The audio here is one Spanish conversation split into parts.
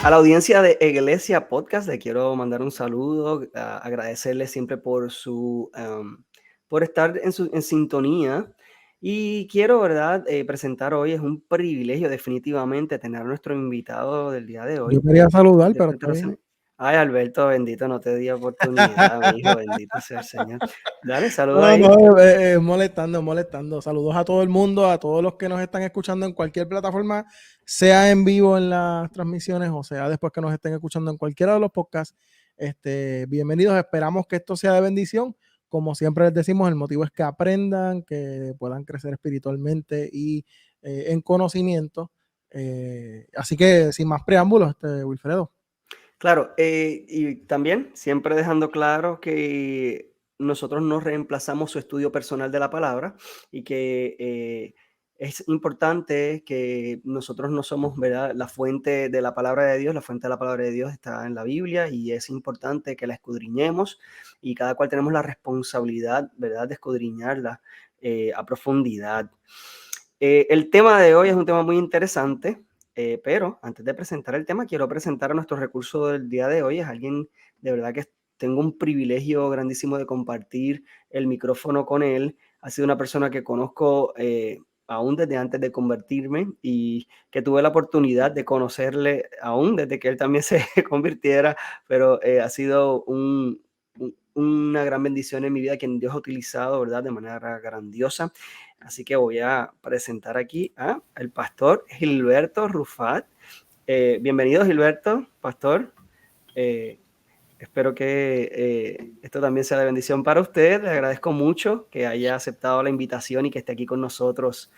A la audiencia de Iglesia Podcast le quiero mandar un saludo, agradecerle siempre por por estar en sintonía. Y quiero, ¿verdad? Presentar hoy, es un privilegio definitivamente tener a nuestro invitado del día de Yo hoy. quería saludar, pero está bien. Ay, Alberto, bendito, no te di oportunidad, mi hijo, bendito sea el Señor. Dale, saluda No, ahí. no, molestando, molestando. Saludos a todo el mundo, a todos los que nos están escuchando en cualquier plataforma, sea en vivo en las transmisiones o sea después que nos estén escuchando en cualquiera de los podcasts. Bienvenidos, esperamos que esto sea de bendición. Como siempre les decimos, el motivo es que aprendan, que puedan crecer espiritualmente y en conocimiento. Así que sin más preámbulos, Wilfredo. Claro, y también siempre dejando claro que nosotros no reemplazamos su estudio personal de la palabra y que es importante que nosotros no somos, ¿verdad?, la fuente de la palabra de Dios. La fuente de la palabra de Dios está en la Biblia y es importante que la escudriñemos y cada cual tenemos la responsabilidad, ¿verdad?, de escudriñarla a profundidad. El tema de hoy es un tema muy interesante. Pero antes de presentar el tema, quiero presentar a nuestro recurso del día de hoy. Es alguien de verdad que tengo un privilegio grandísimo de compartir el micrófono con él. Ha sido una persona que conozco aún desde antes de convertirme y que tuve la oportunidad de conocerle aún desde que él también se convirtiera, pero ha sido una gran bendición en mi vida que Dios ha utilizado, ¿verdad?, de manera grandiosa. Así que voy a presentar aquí al pastor Gilberto Rufat. Bienvenido, Gilberto, pastor. Eh, Espero que esto también sea de bendición para usted. Le agradezco mucho que haya aceptado la invitación y que esté aquí con nosotros.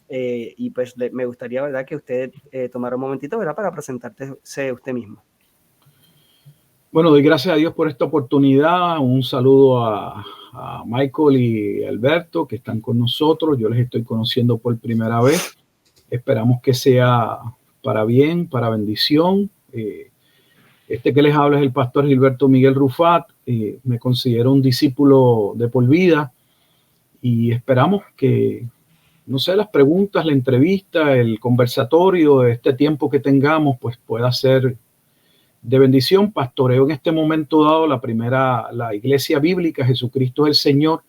Y pues me gustaría, ¿verdad?, que usted tomara un momentito, ¿verdad?, para presentarse usted mismo. Bueno, doy gracias a Dios por esta oportunidad. Un saludo a Michael y Alberto que están con nosotros. Yo les estoy conociendo por primera vez. Esperamos que sea para bien, para bendición. Este que les habla es el pastor Gilberto Miguel Rufat. Me considero un discípulo de por vida y esperamos que, no sé, las preguntas, la entrevista, el conversatorio, este tiempo que tengamos, pues pueda ser de bendición. Pastoreo en este momento dado la iglesia bíblica Jesucristo es el Señor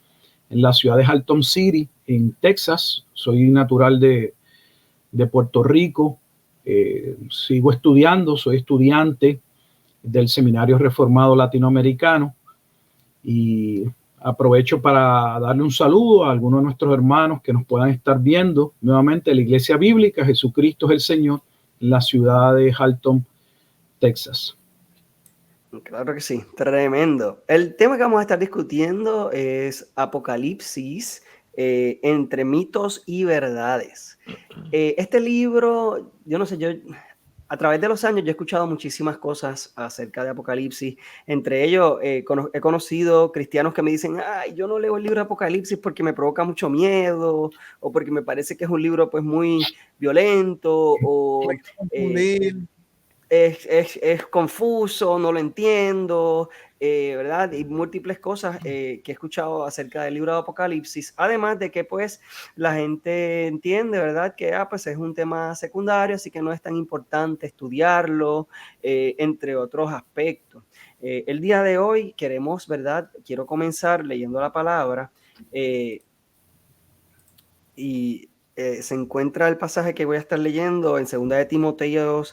en la ciudad de Haltom City, en Texas. Soy natural de Puerto Rico. Sigo estudiando, soy estudiante del Seminario Reformado Latinoamericano y aprovecho para darle un saludo a algunos de nuestros hermanos que nos puedan estar viendo nuevamente. La iglesia bíblica Jesucristo es el Señor en la ciudad de Haltom, Texas. Claro que sí, tremendo. El tema que vamos a estar discutiendo es Apocalipsis, entre mitos y verdades. Este libro, yo no sé, yo a través de los años yo he escuchado muchísimas cosas acerca de Apocalipsis. Entre ellos, he conocido cristianos que me dicen, ay, yo no leo el libro de Apocalipsis porque me provoca mucho miedo o porque me parece que es un libro pues muy violento o es confuso, no lo entiendo, ¿verdad? Y múltiples cosas que he escuchado acerca del libro de Apocalipsis, además de que pues la gente entiende, ¿verdad? Que pues es un tema secundario, así que no es tan importante estudiarlo, entre otros aspectos. El día de hoy queremos, ¿verdad? Quiero comenzar leyendo la palabra y se encuentra el pasaje que voy a estar leyendo en 2 de Timoteo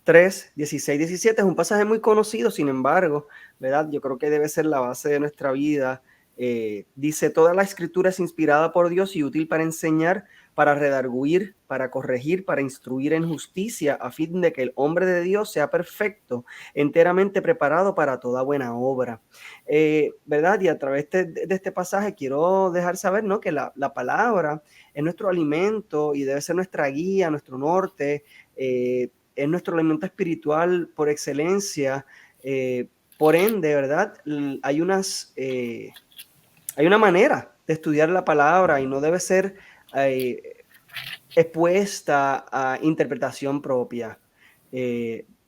3, 16, 17. Es un pasaje muy conocido, sin embargo, ¿verdad? Yo creo que debe ser la base de nuestra vida. Dice, toda la escritura es inspirada por Dios y útil para enseñar, para redarguir, para corregir, para instruir en justicia, a fin de que el hombre de Dios sea perfecto, enteramente preparado para toda buena obra. ¿Verdad? Y a través de este pasaje quiero dejar saber, ¿no?, que la palabra es nuestro alimento y debe ser nuestra guía, nuestro norte, es nuestro alimento espiritual por excelencia. Por ende, ¿verdad? Hay una manera de estudiar la palabra y no debe ser expuesta a interpretación propia.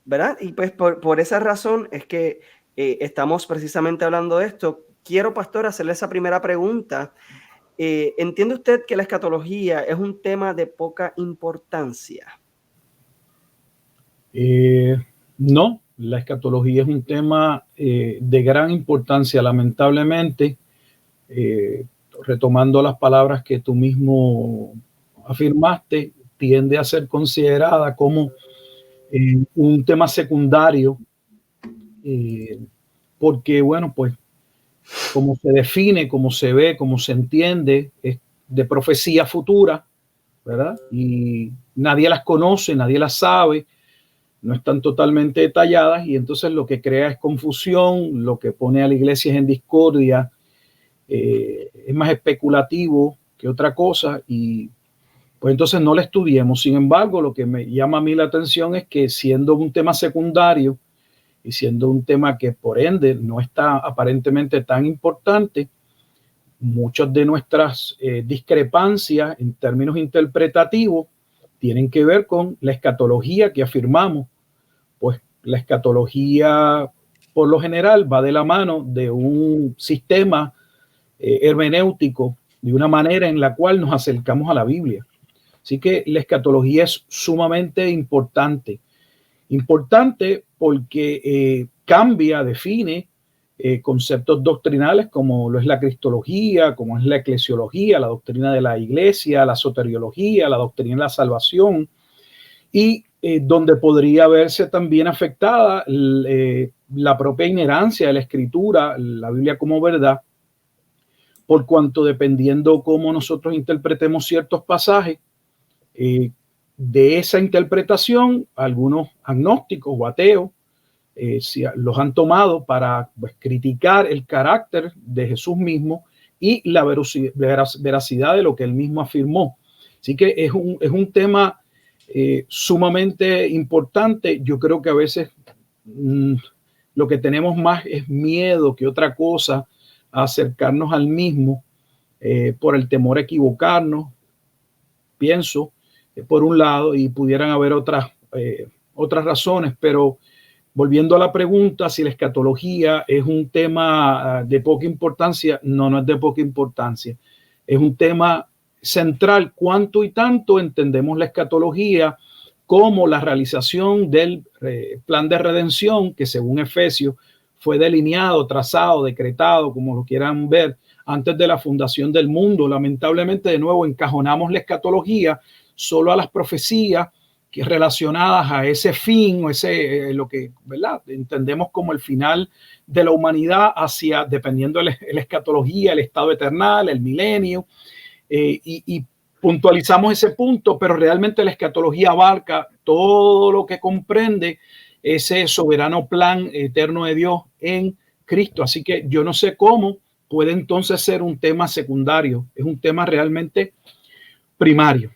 ¿Verdad? Y pues por esa razón es que estamos precisamente hablando de esto. Quiero, pastor, hacerle esa primera pregunta. ¿Entiende usted que la escatología es un tema de poca importancia? No, la escatología es un tema de gran importancia, lamentablemente, retomando las palabras que tú mismo afirmaste, tiende a ser considerada como un tema secundario, eh, porque, bueno, pues como se define, como se ve, como se entiende, es de profecía futura, ¿verdad? Y nadie las conoce, nadie las sabe, no están totalmente detalladas y entonces lo que crea es confusión, lo que pone a la iglesia en discordia, es más especulativo que otra cosa y pues entonces no la estudiemos. Sin embargo, lo que me llama a mí la atención es que siendo un tema secundario y siendo un tema que por ende no está aparentemente tan importante, muchas de nuestras discrepancias en términos interpretativos tienen que ver con la escatología que afirmamos. Pues la escatología por lo general va de la mano de un sistema hermenéutico, de una manera en la cual nos acercamos a la Biblia. Así que la escatología es sumamente importante. Importante porque cambia, define conceptos doctrinales como lo es la cristología, como es la eclesiología, la doctrina de la iglesia, la soteriología, la doctrina de la salvación, y donde podría verse también afectada la propia inherencia de la escritura, la Biblia como verdad, por cuanto dependiendo cómo nosotros interpretemos ciertos pasajes, de esa interpretación, algunos agnósticos o ateos los han tomado para pues, criticar el carácter de Jesús mismo y la veracidad de lo que él mismo afirmó. Así que es un tema sumamente importante. Yo creo que a veces lo que tenemos más es miedo que otra cosa a acercarnos al mismo por el temor a equivocarnos, pienso, por un lado, y pudieran haber otras razones, pero volviendo a la pregunta, si la escatología es un tema de poca importancia, no es de poca importancia. Es un tema central. ¿Cuánto y tanto entendemos la escatología como la realización del plan de redención que según Efesios fue delineado, trazado, decretado, como lo quieran ver, antes de la fundación del mundo? Lamentablemente, de nuevo, encajonamos la escatología solo a las profecías que relacionadas a ese fin o ese lo que, ¿verdad?, entendemos como el final de la humanidad hacia, dependiendo de la escatología, el estado eternal, el milenio, y puntualizamos ese punto, pero realmente la escatología abarca todo lo que comprende ese soberano plan eterno de Dios en Cristo. Así que yo no sé cómo puede entonces ser un tema secundario, es un tema realmente primario.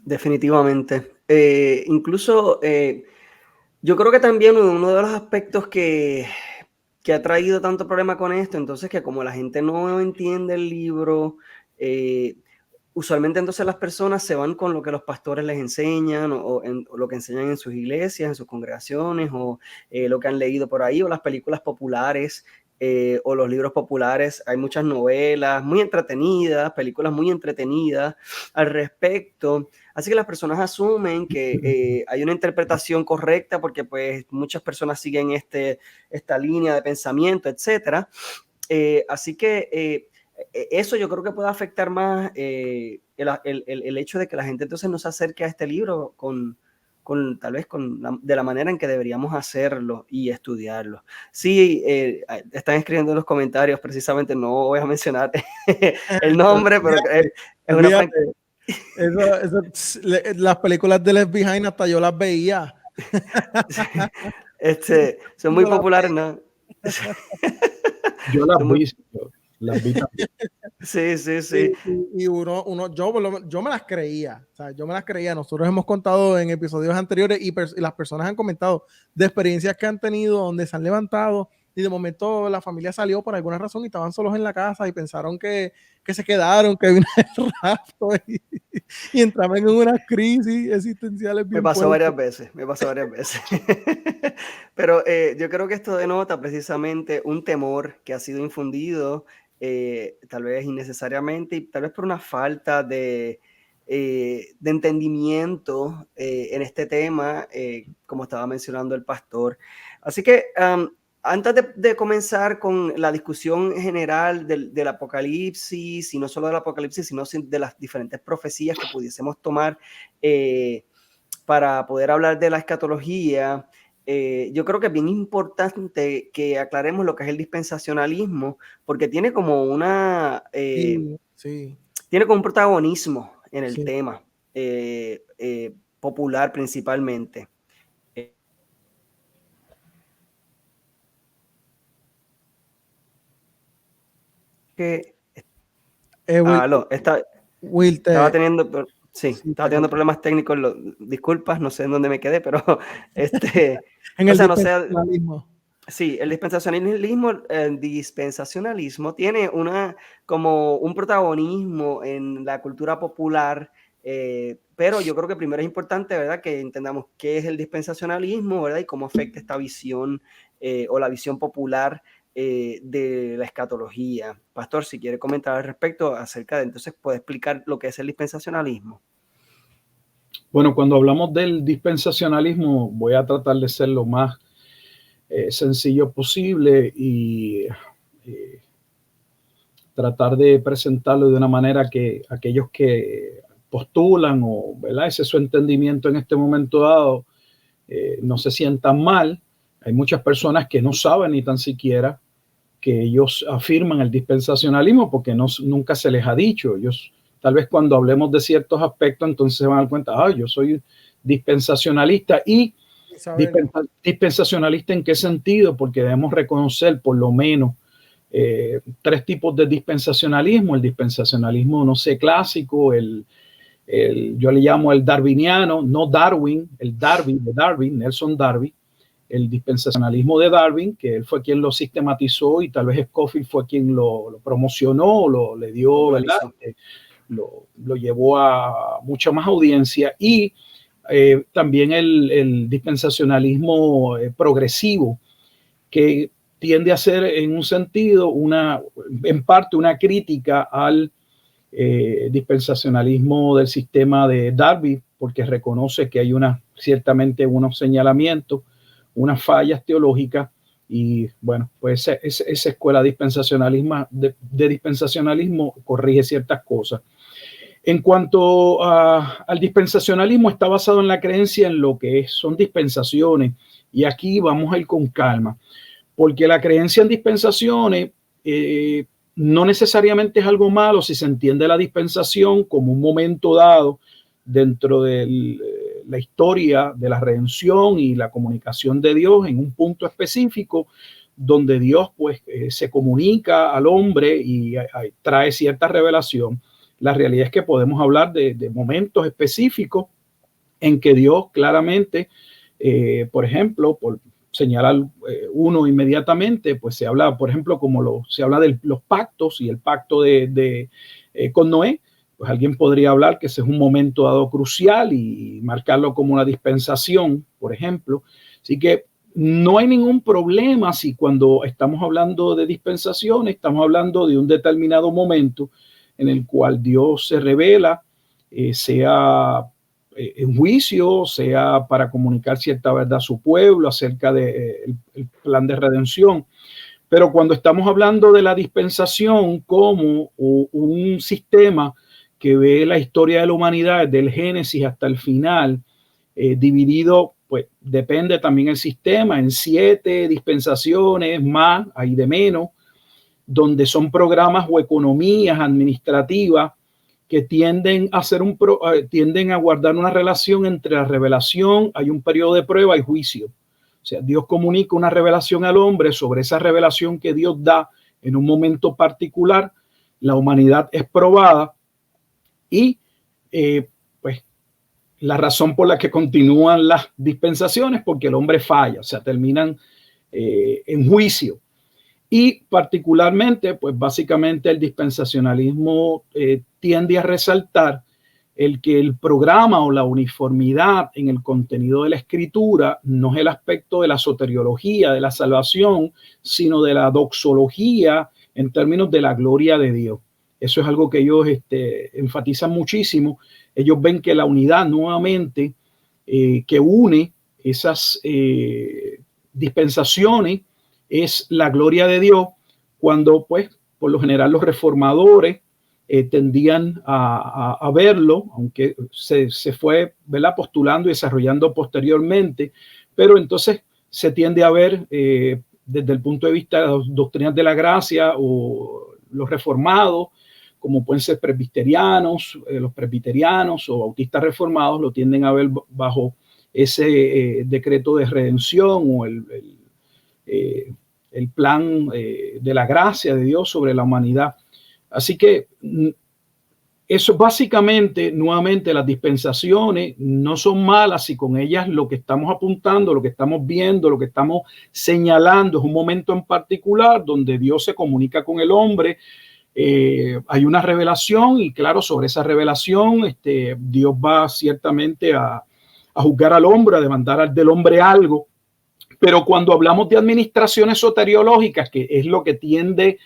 Definitivamente. Incluso yo creo que también uno de los aspectos que ha traído tanto problema con esto, entonces que como la gente no entiende el libro, usualmente entonces las personas se van con lo que los pastores les enseñan o lo que enseñan en sus iglesias, en sus congregaciones o lo que han leído por ahí o las películas populares o los libros populares. Hay muchas novelas muy entretenidas, películas muy entretenidas al respecto. Así que las personas asumen que hay una interpretación correcta porque pues muchas personas siguen esta línea de pensamiento, etcétera. Así que eso yo creo que puede afectar más el hecho de que la gente entonces no se acerque a este libro tal vez de la manera en que deberíamos hacerlo y estudiarlo. Sí, están escribiendo en los comentarios, precisamente no voy a mencionar el nombre, pero es una... Las películas de Left Behind hasta yo las veía. Son muy populares, ¿no? Yo las vi también. Sí. Y yo me las creía, o sea, yo me las creía. Nosotros hemos contado en episodios anteriores y las personas han comentado de experiencias que han tenido donde se han levantado y de momento la familia salió por alguna razón y estaban solos en la casa y pensaron que se quedaron, que vino el rapto y entraban en unas crisis existenciales bien Me pasó fuertes. varias veces. Pero yo creo que esto denota precisamente un temor que ha sido infundido tal vez innecesariamente y tal vez por una falta de de entendimiento en este tema, como estaba mencionando el pastor. Así que antes de comenzar con la discusión general del Apocalipsis, y no solo del Apocalipsis, sino de las diferentes profecías que pudiésemos tomar para poder hablar de la escatología, yo creo que es bien importante que aclaremos lo que es el dispensacionalismo, porque tiene como una... Sí. tiene como un protagonismo en el Sí. tema popular principalmente. Will, Estaba teniendo, sí, sí, estaba teniendo problemas técnicos, disculpas, no sé en dónde me quedé, pero en o el sea, no sé, dispensacionalismo. sí, el dispensacionalismo tiene como un protagonismo en la cultura popular, pero yo creo que primero es importante, ¿verdad?, que entendamos qué es el dispensacionalismo, ¿verdad?, y cómo afecta esta visión o la visión popular de la escatología. Pastor, si quiere comentar al respecto acerca de, entonces, ¿puede explicar lo que es el dispensacionalismo? Bueno, cuando hablamos del dispensacionalismo, voy a tratar de ser lo más sencillo posible y tratar de presentarlo de una manera que aquellos que postulan o, ¿verdad?, ese es su entendimiento en este momento dado, no se sientan mal. Hay muchas personas que no saben ni tan siquiera que ellos afirman el dispensacionalismo porque nunca se les ha dicho. Ellos, tal vez cuando hablemos de ciertos aspectos, entonces se van a dar cuenta, yo soy dispensacionalista. Y dispensacionalista, ¿en qué sentido? Porque debemos reconocer por lo menos tres tipos de dispensacionalismo: el dispensacionalismo, no sé, clásico, yo le llamo el darwiniano, no Darwin, el Darwin, de Darwin, Nelson Darwin, el dispensacionalismo de Darwin, que él fue quien lo sistematizó y tal vez Scofield fue quien lo promocionó, le dio, ¿verdad? Lo llevó a mucha más audiencia. Y también el dispensacionalismo progresivo, que tiende a ser en un sentido, en parte, una crítica al dispensacionalismo del sistema de Darwin, porque reconoce que hay ciertamente unos señalamientos, unas fallas teológicas, y bueno, pues esa escuela dispensacionalismo, de dispensacionalismo corrige ciertas cosas. En cuanto al dispensacionalismo, está basado en la creencia en lo que son dispensaciones, y aquí vamos a ir con calma, porque la creencia en dispensaciones no necesariamente es algo malo si se entiende la dispensación como un momento dado dentro de la historia de la redención y la comunicación de Dios en un punto específico donde Dios pues se comunica al hombre y trae cierta revelación. La realidad es que podemos hablar de momentos específicos en que Dios claramente, por ejemplo, por señalar uno inmediatamente, pues se habla, por ejemplo, se habla de los pactos y el pacto con Noé. Pues alguien podría hablar que ese es un momento dado crucial y marcarlo como una dispensación, por ejemplo. Así que no hay ningún problema si cuando estamos hablando de dispensaciones, estamos hablando de un determinado momento en el cual Dios se revela, sea en juicio, sea para comunicar cierta verdad a su pueblo acerca del plan de redención. Pero cuando estamos hablando de la dispensación como un sistema que ve la historia de la humanidad desde el Génesis hasta el final, dividido, pues depende también el sistema en 7 dispensaciones más, hay de menos, donde son programas o economías administrativas que tienden a guardar una relación entre la revelación, hay un periodo de prueba y juicio. O sea, Dios comunica una revelación al hombre. Sobre esa revelación que Dios da en un momento particular, la humanidad es probada y pues la razón por la que continúan las dispensaciones, porque el hombre falla, o sea, terminan en juicio. Y particularmente, pues básicamente el dispensacionalismo tiende a resaltar que el programa o la uniformidad en el contenido de la escritura no es el aspecto de la soteriología, de la salvación, sino de la doxología en términos de la gloria de Dios. Eso es algo que ellos enfatizan muchísimo. Ellos ven que la unidad nuevamente que une esas dispensaciones es la gloria de Dios, cuando pues por lo general los reformadores tendían a verlo, aunque se fue, ¿verdad?, postulando y desarrollando posteriormente, pero entonces se tiende a ver desde el punto de vista de las doctrinas de la gracia o los reformados, como pueden ser presbiterianos, los presbiterianos o bautistas reformados, lo tienden a ver bajo ese decreto de redención o el plan de la gracia de Dios sobre la humanidad. Así que eso básicamente, nuevamente, las dispensaciones no son malas si con ellas lo que estamos apuntando, lo que estamos viendo, lo que estamos señalando es un momento en particular donde Dios se comunica con el hombre. Hay una revelación y claro, sobre esa revelación Dios va ciertamente a juzgar al hombre, a demandar del hombre algo. Pero cuando hablamos de administraciones soteriológicas, que es lo que tiende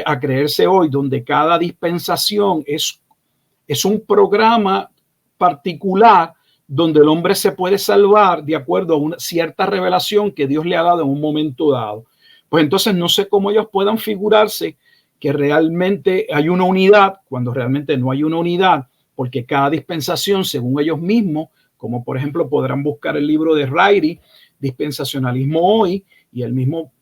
a creerse hoy, donde cada dispensación es un programa particular donde el hombre se puede salvar de acuerdo a una cierta revelación que Dios le ha dado en un momento dado, pues entonces no sé cómo ellos puedan figurarse que realmente hay una unidad cuando realmente no hay una unidad, porque cada dispensación, según ellos mismos, como por ejemplo podrán buscar el libro de Riley, Dispensacionalismo Hoy, y el mismo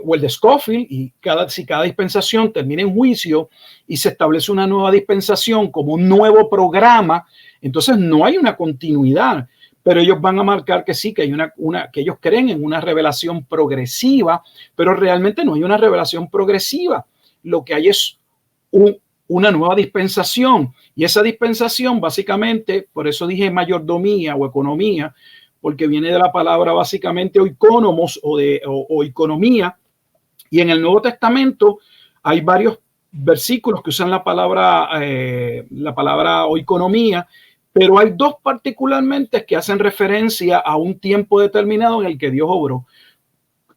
o el de Scofield, y si cada dispensación termina en juicio y se establece una nueva dispensación como un nuevo programa, entonces no hay una continuidad, pero ellos van a marcar que sí, que hay que ellos creen en una revelación progresiva, pero realmente no hay una revelación progresiva. Lo que hay es una nueva dispensación, y esa dispensación básicamente, por eso dije mayordomía o economía, porque viene de la palabra básicamente oikonomos o economía, y en el Nuevo Testamento hay varios versículos que usan la palabra oikonomía, pero hay dos particularmente que hacen referencia a un tiempo determinado en el que Dios obró,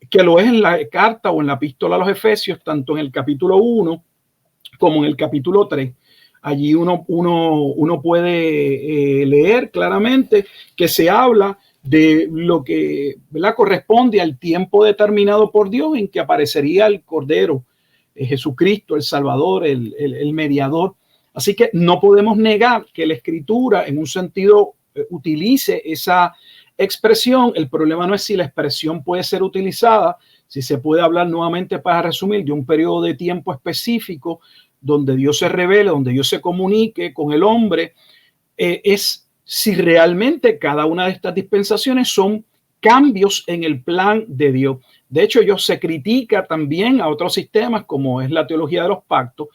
que lo es en la carta o en la epístola a los Efesios, tanto en el capítulo 1 como en el capítulo 3. Allí uno puede leer claramente que se habla de lo que, ¿verdad?, corresponde al tiempo determinado por Dios en que aparecería el Cordero, Jesucristo, el Salvador, el mediador. Así que no podemos negar que la Escritura en un sentido utilice esa expresión. El problema no es si la expresión puede ser utilizada, si se puede hablar nuevamente, para resumir, de un periodo de tiempo específico donde Dios se revele, donde Dios se comunique con el hombre, es si realmente cada una de estas dispensaciones son cambios en el plan de Dios. De hecho, se critica también a otros sistemas, como es la teología de los pactos,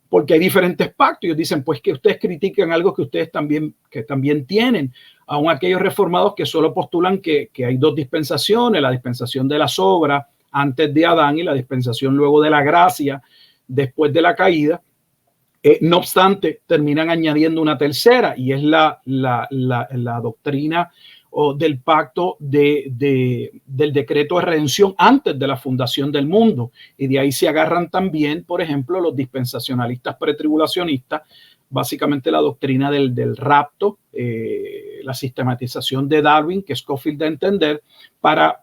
porque hay diferentes pactos. Ellos dicen, pues, que ustedes critican algo que ustedes también tienen. Aún aquellos reformados que solo postulan que hay dos dispensaciones, la dispensación de las obras antes de Adán y la dispensación luego de la gracia después de la caída. No obstante, terminan añadiendo una tercera, y es la doctrina del pacto del decreto de redención antes de la fundación del mundo. Y de ahí se agarran también, por ejemplo, los dispensacionalistas pretribulacionistas, básicamente la doctrina del rapto, la sistematización de Darwin, que Scofield da a entender, para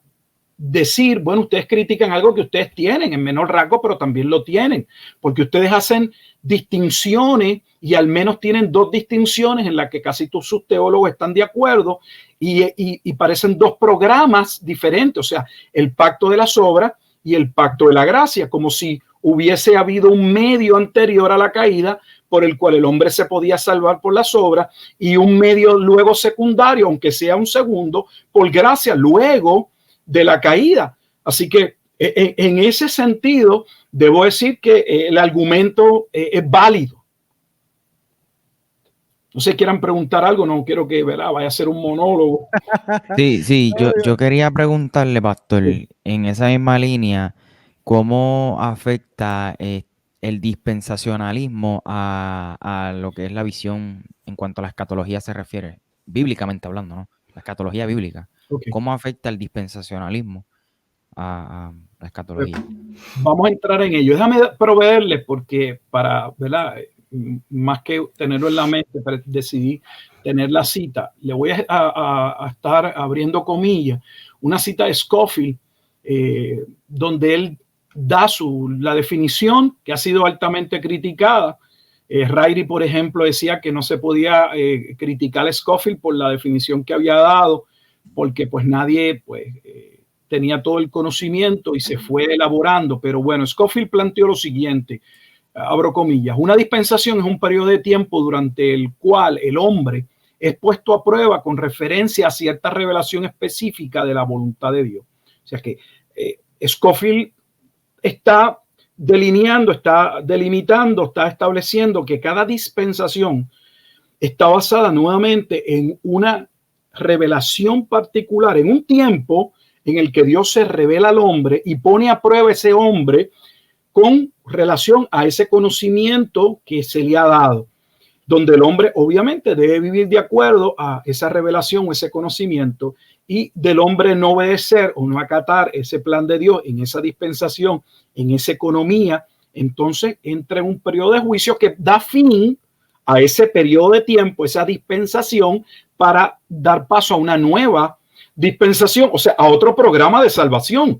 decir, bueno, ustedes critican algo que ustedes tienen en menor rango, pero también lo tienen, porque ustedes hacen distinciones, y al menos tienen dos distinciones en las que casi todos sus teólogos están de acuerdo, y parecen dos programas diferentes, o sea, el pacto de las obras y el pacto de la gracia, como si hubiese habido un medio anterior a la caída por el cual el hombre se podía salvar por las obras, y un medio luego secundario, aunque sea un segundo, por gracia luego de la caída. Así que en ese sentido debo decir que el argumento es válido. No sé, quieran preguntar algo, no quiero que, ¿verdad?, vaya a ser un monólogo. Sí, yo quería preguntarle, pastor, en esa misma línea, ¿cómo afecta el dispensacionalismo a lo que es la visión en cuanto a la escatología se refiere, bíblicamente hablando, ¿no? La escatología bíblica. Okay. ¿Cómo afecta el dispensacionalismo a la escatología. Vamos a entrar en ello. Déjame proveerles porque para, ¿verdad? Más que tenerlo en la mente, decidí tener la cita. Le voy a estar abriendo comillas, una cita de Scofield, donde él da la definición que ha sido altamente criticada. Ryrie, por ejemplo, decía que no se podía criticar a Scofield por la definición que había dado, porque pues nadie tenía todo el conocimiento y se fue elaborando. Pero bueno, Scofield planteó lo siguiente, abro comillas: una dispensación es un periodo de tiempo durante el cual el hombre es puesto a prueba con referencia a cierta revelación específica de la voluntad de Dios. O sea que Scofield está delineando, está delimitando, está estableciendo que cada dispensación está basada nuevamente en una revelación particular, en un tiempo en el que Dios se revela al hombre y pone a prueba a ese hombre con relación a ese conocimiento que se le ha dado, donde el hombre obviamente debe vivir de acuerdo a esa revelación o ese conocimiento, y del hombre no obedecer o no acatar ese plan de Dios en esa dispensación, en esa economía, entonces entra en un periodo de juicio que da fin a ese periodo de tiempo, esa dispensación, para dar paso a una nueva dispensación, o sea, a otro programa de salvación,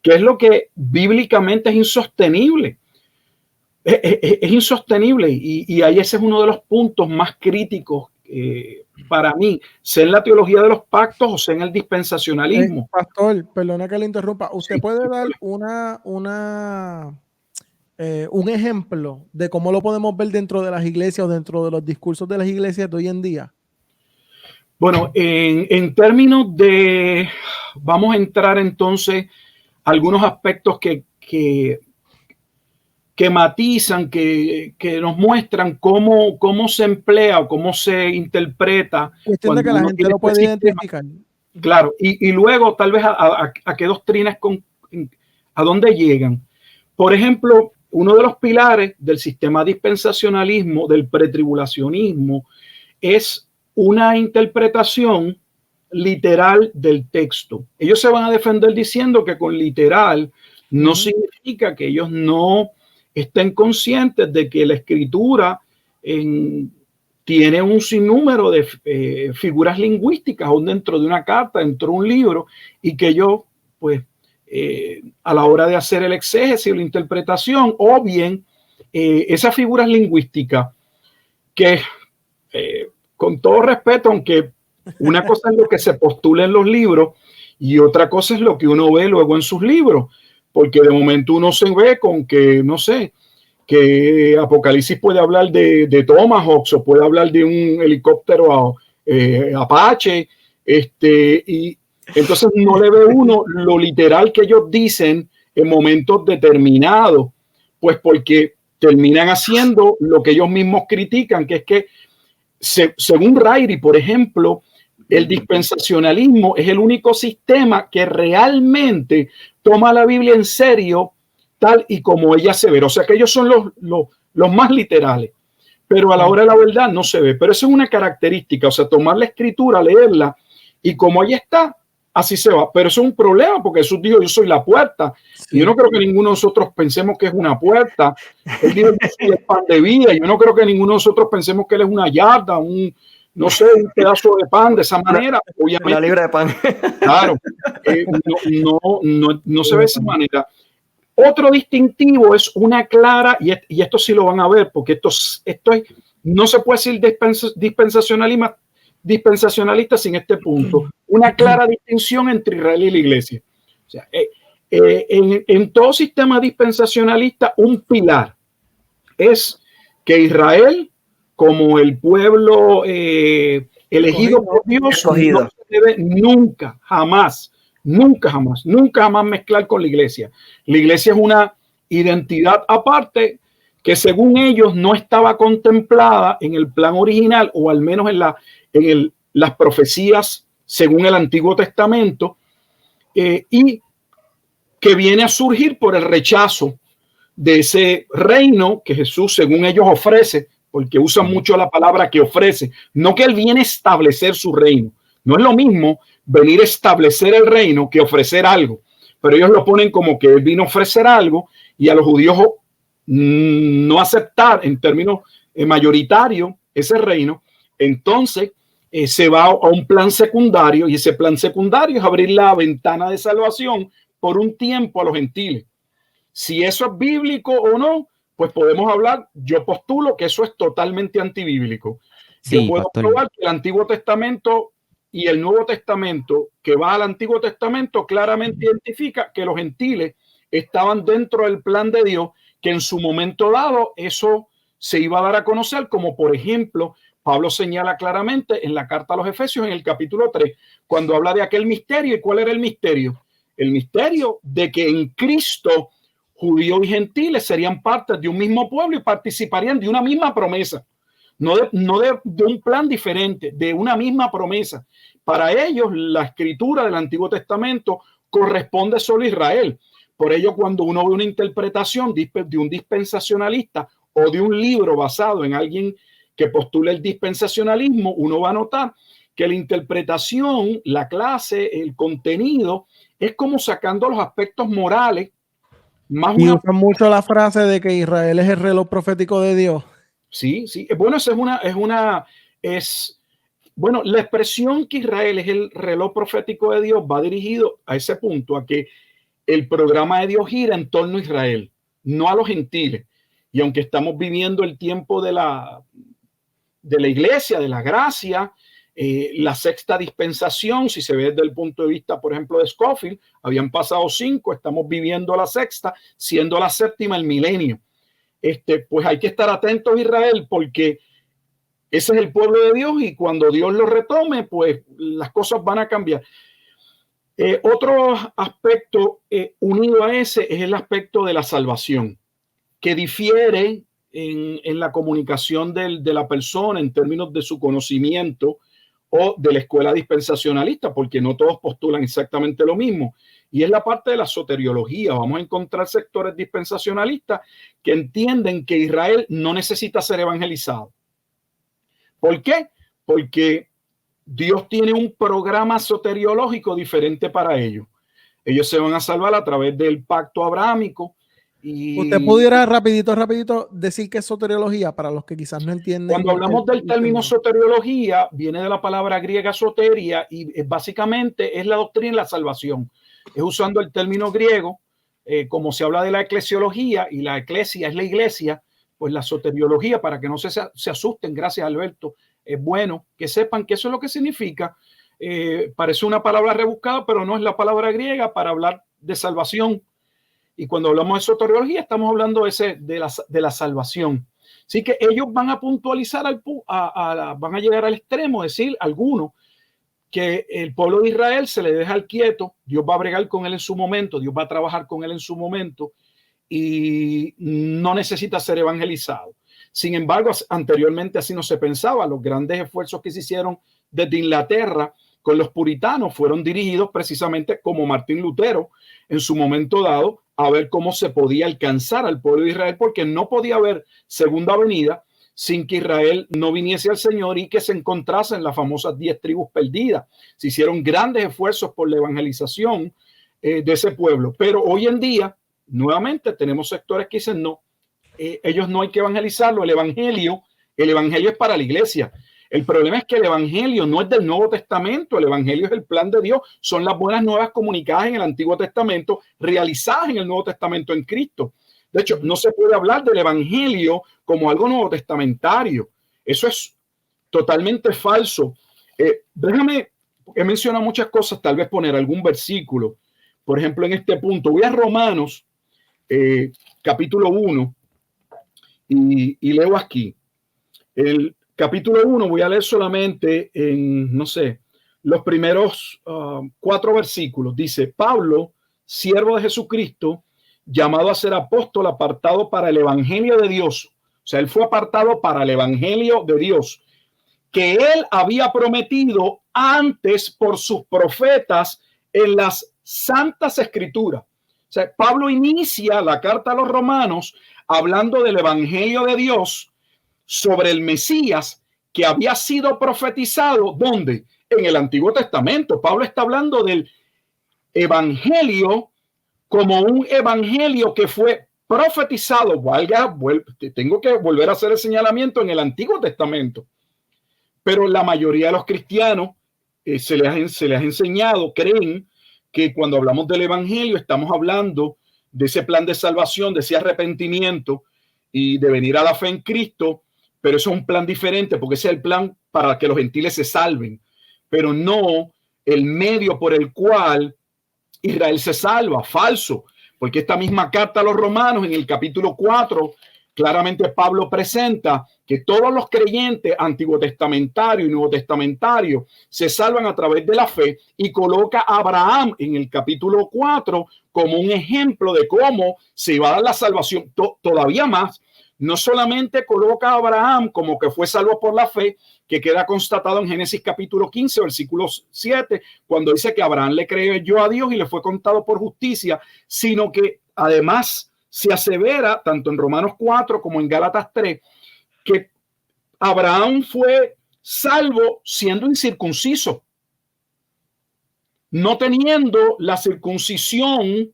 que es lo que bíblicamente es insostenible. Es insostenible, y ahí ese es uno de los puntos más críticos para mí, sea en la teología de los pactos o sea en el dispensacionalismo. Pastor, perdona que le interrumpa. ¿Usted puede dar un ejemplo de cómo lo podemos ver dentro de las iglesias o dentro de los discursos de las iglesias de hoy en día? Bueno, en términos de, vamos a entrar entonces algunos aspectos que matizan, que nos muestran cómo se emplea o cómo se interpreta. Cuestión de que la gente lo puede identificar. Claro, y luego tal vez a qué doctrinas, a dónde llegan. Por ejemplo, uno de los pilares del sistema dispensacionalismo, del pretribulacionismo, es una interpretación literal del texto. Ellos se van a defender diciendo que con literal no significa que ellos no estén conscientes de que la escritura tiene un sinnúmero de figuras lingüísticas, aún dentro de una carta, dentro de un libro, y que ellos, pues, a la hora de hacer el exégesis o la interpretación, o bien esas figuras lingüísticas que, con todo respeto, aunque una cosa es lo que se postula en los libros y otra cosa es lo que uno ve luego en sus libros, porque de momento uno se ve con que, no sé, que Apocalipsis puede hablar de Tomahawks o puede hablar de un helicóptero Apache, y entonces no le ve uno lo literal que ellos dicen en momentos determinados, pues porque terminan haciendo lo que ellos mismos critican, que es que, según Ryrie, por ejemplo, el dispensacionalismo es el único sistema que realmente toma la Biblia en serio tal y como ella se ve. O sea que ellos son los más literales, pero a la hora de la verdad no se ve. Pero eso es una característica, o sea, tomar la escritura, leerla y como ahí está, así se va. Pero eso es un problema porque Jesús dijo: yo soy la puerta. Sí. Y yo no creo que ninguno de nosotros pensemos que es una puerta. Él dijo: yo soy el pan de vida. Yo no creo que ninguno de nosotros pensemos que él es una yarda, no sé, un pedazo de pan de esa manera. Obviamente, una libra de pan. Claro, no se ve de esa manera. Otro distintivo es una clara, y esto sí lo van a ver, porque esto no se puede decir dispensacionalista sin este punto. Una clara distinción entre Israel y la iglesia. O sea, en todo sistema dispensacionalista, un pilar es que Israel, como el pueblo elegido por Dios, no se debe nunca, jamás mezclar con la iglesia. La iglesia es una identidad aparte que, según ellos, no estaba contemplada en el plan original, o al menos en las profecías según el Antiguo Testamento, y que viene a surgir por el rechazo de ese reino que Jesús, según ellos, ofrece, porque usan mucho la palabra que ofrece, no que él viene a establecer su reino. No es lo mismo venir a establecer el reino que ofrecer algo, pero ellos lo ponen como que él vino a ofrecer algo y a los judíos no aceptar en términos mayoritarios ese reino. Entonces se va a un plan secundario, y ese plan secundario es abrir la ventana de salvación por un tiempo a los gentiles. Si eso es bíblico o no, pues podemos hablar. Yo postulo que eso es totalmente antibíblico. Sí, yo puedo pastor. probar que el Antiguo Testamento y el Nuevo Testamento, que va al Antiguo Testamento, claramente identifica que los gentiles estaban dentro del plan de Dios, que en su momento dado eso se iba a dar a conocer, como por ejemplo Pablo señala claramente en la carta a los Efesios en el capítulo 3, cuando habla de aquel misterio. ¿Y cuál era el misterio? El misterio de que en Cristo judíos y gentiles serían parte de un mismo pueblo y participarían de una misma promesa. No de un plan diferente, de una misma promesa. Para ellos, la escritura del Antiguo Testamento corresponde solo a Israel. Por ello, cuando uno ve una interpretación de un dispensacionalista o de un libro basado en alguien que postula el dispensacionalismo, uno va a notar que la interpretación, la clase, el contenido, es como sacando los aspectos morales. Más y usan mucho la frase de que Israel es el reloj profético de Dios. Sí, sí. Bueno, esa bueno, la expresión que Israel es el reloj profético de Dios va dirigido a ese punto, a que el programa de Dios gira en torno a Israel, no a los gentiles. Y aunque estamos viviendo el tiempo de la iglesia, de la gracia, la sexta dispensación, si se ve desde el punto de vista, por ejemplo, de Scofield, habían pasado 5, estamos viviendo la sexta, siendo la séptima el milenio. Pues hay que estar atentos a Israel, porque ese es el pueblo de Dios, y cuando Dios lo retome, pues las cosas van a cambiar. Otro aspecto unido a ese es el aspecto de la salvación, que difiere en la comunicación de la persona en términos de su conocimiento o de la escuela dispensacionalista, porque no todos postulan exactamente lo mismo. Y es la parte de la soteriología. Vamos a encontrar sectores dispensacionalistas que entienden que Israel no necesita ser evangelizado. ¿Por qué? Porque Dios tiene un programa soteriológico diferente para ellos. Ellos se van a salvar a través del pacto abrámico. Y usted pudiera rapidito decir qué es soteriología para los que quizás no entienden. Cuando hablamos del término soteriología, viene de la palabra griega soteria, y básicamente es la doctrina de la salvación. Es usando el término griego, como se habla de la eclesiología, y la eclesia es la iglesia, pues la soteriología, para que no se asusten, gracias Alberto, es bueno que sepan que eso es lo que significa. Parece una palabra rebuscada, pero no es la palabra griega para hablar de salvación. Y cuando hablamos de soteriología, estamos hablando de la salvación. Así que ellos van a puntualizar, van a llegar al extremo, decir algunos, que el pueblo de Israel se le deja al quieto, Dios va a bregar con él en su momento, Dios va a trabajar con él en su momento, y no necesita ser evangelizado. Sin embargo, anteriormente así no se pensaba. Los grandes esfuerzos que se hicieron desde Inglaterra con los puritanos fueron dirigidos precisamente, como Martín Lutero en su momento dado, a ver cómo se podía alcanzar al pueblo de Israel, porque no podía haber segunda venida sin que Israel no viniese al Señor y que se encontrase en las famosas 10 tribus perdidas. Se hicieron grandes esfuerzos por la evangelización de ese pueblo, pero hoy en día nuevamente tenemos sectores que dicen no, ellos no hay que evangelizarlo. El evangelio es para la iglesia. El problema es que el evangelio no es del Nuevo Testamento, el evangelio es el plan de Dios, son las buenas nuevas comunicadas en el Antiguo Testamento, realizadas en el Nuevo Testamento en Cristo. De hecho, no se puede hablar del evangelio como algo nuevo testamentario. Eso es totalmente falso. Déjame, he mencionado muchas cosas, tal vez poner algún versículo. Por ejemplo, en este punto, voy a Romanos, capítulo 1, y leo aquí. El capítulo 1, voy a leer solamente en, no sé, los primeros 4 versículos. Dice: Pablo, siervo de Jesucristo, llamado a ser apóstol, apartado para el evangelio de Dios. O sea, él fue apartado para el evangelio de Dios, que él había prometido antes por sus profetas en las santas escrituras. O sea, Pablo inicia la carta a los romanos hablando del evangelio de Dios sobre el Mesías que había sido profetizado. ¿Dónde? En el Antiguo Testamento. Pablo está hablando del evangelio como un evangelio que fue profetizado. Tengo que volver a hacer el señalamiento en el Antiguo Testamento, pero la mayoría de los cristianos se les ha enseñado, creen que cuando hablamos del evangelio estamos hablando de ese plan de salvación, de ese arrepentimiento y de venir a la fe en Cristo, pero eso es un plan diferente porque ese es el plan para que los gentiles se salven, pero no el medio por el cual Israel se salva. Falso, porque esta misma carta a los romanos en el capítulo 4, claramente Pablo presenta que todos los creyentes antiguo testamentario y nuevo testamentario se salvan a través de la fe y coloca a Abraham en el capítulo 4 como un ejemplo de cómo se iba a dar la salvación. Todavía más, no solamente coloca a Abraham como que fue salvo por la fe, que queda constatado en Génesis capítulo 15, versículo 7, cuando dice que Abraham le creyó a Dios y le fue contado por justicia, sino que además se asevera, tanto en Romanos 4 como en Gálatas 3, que Abraham fue salvo siendo incircunciso, no teniendo la circuncisión.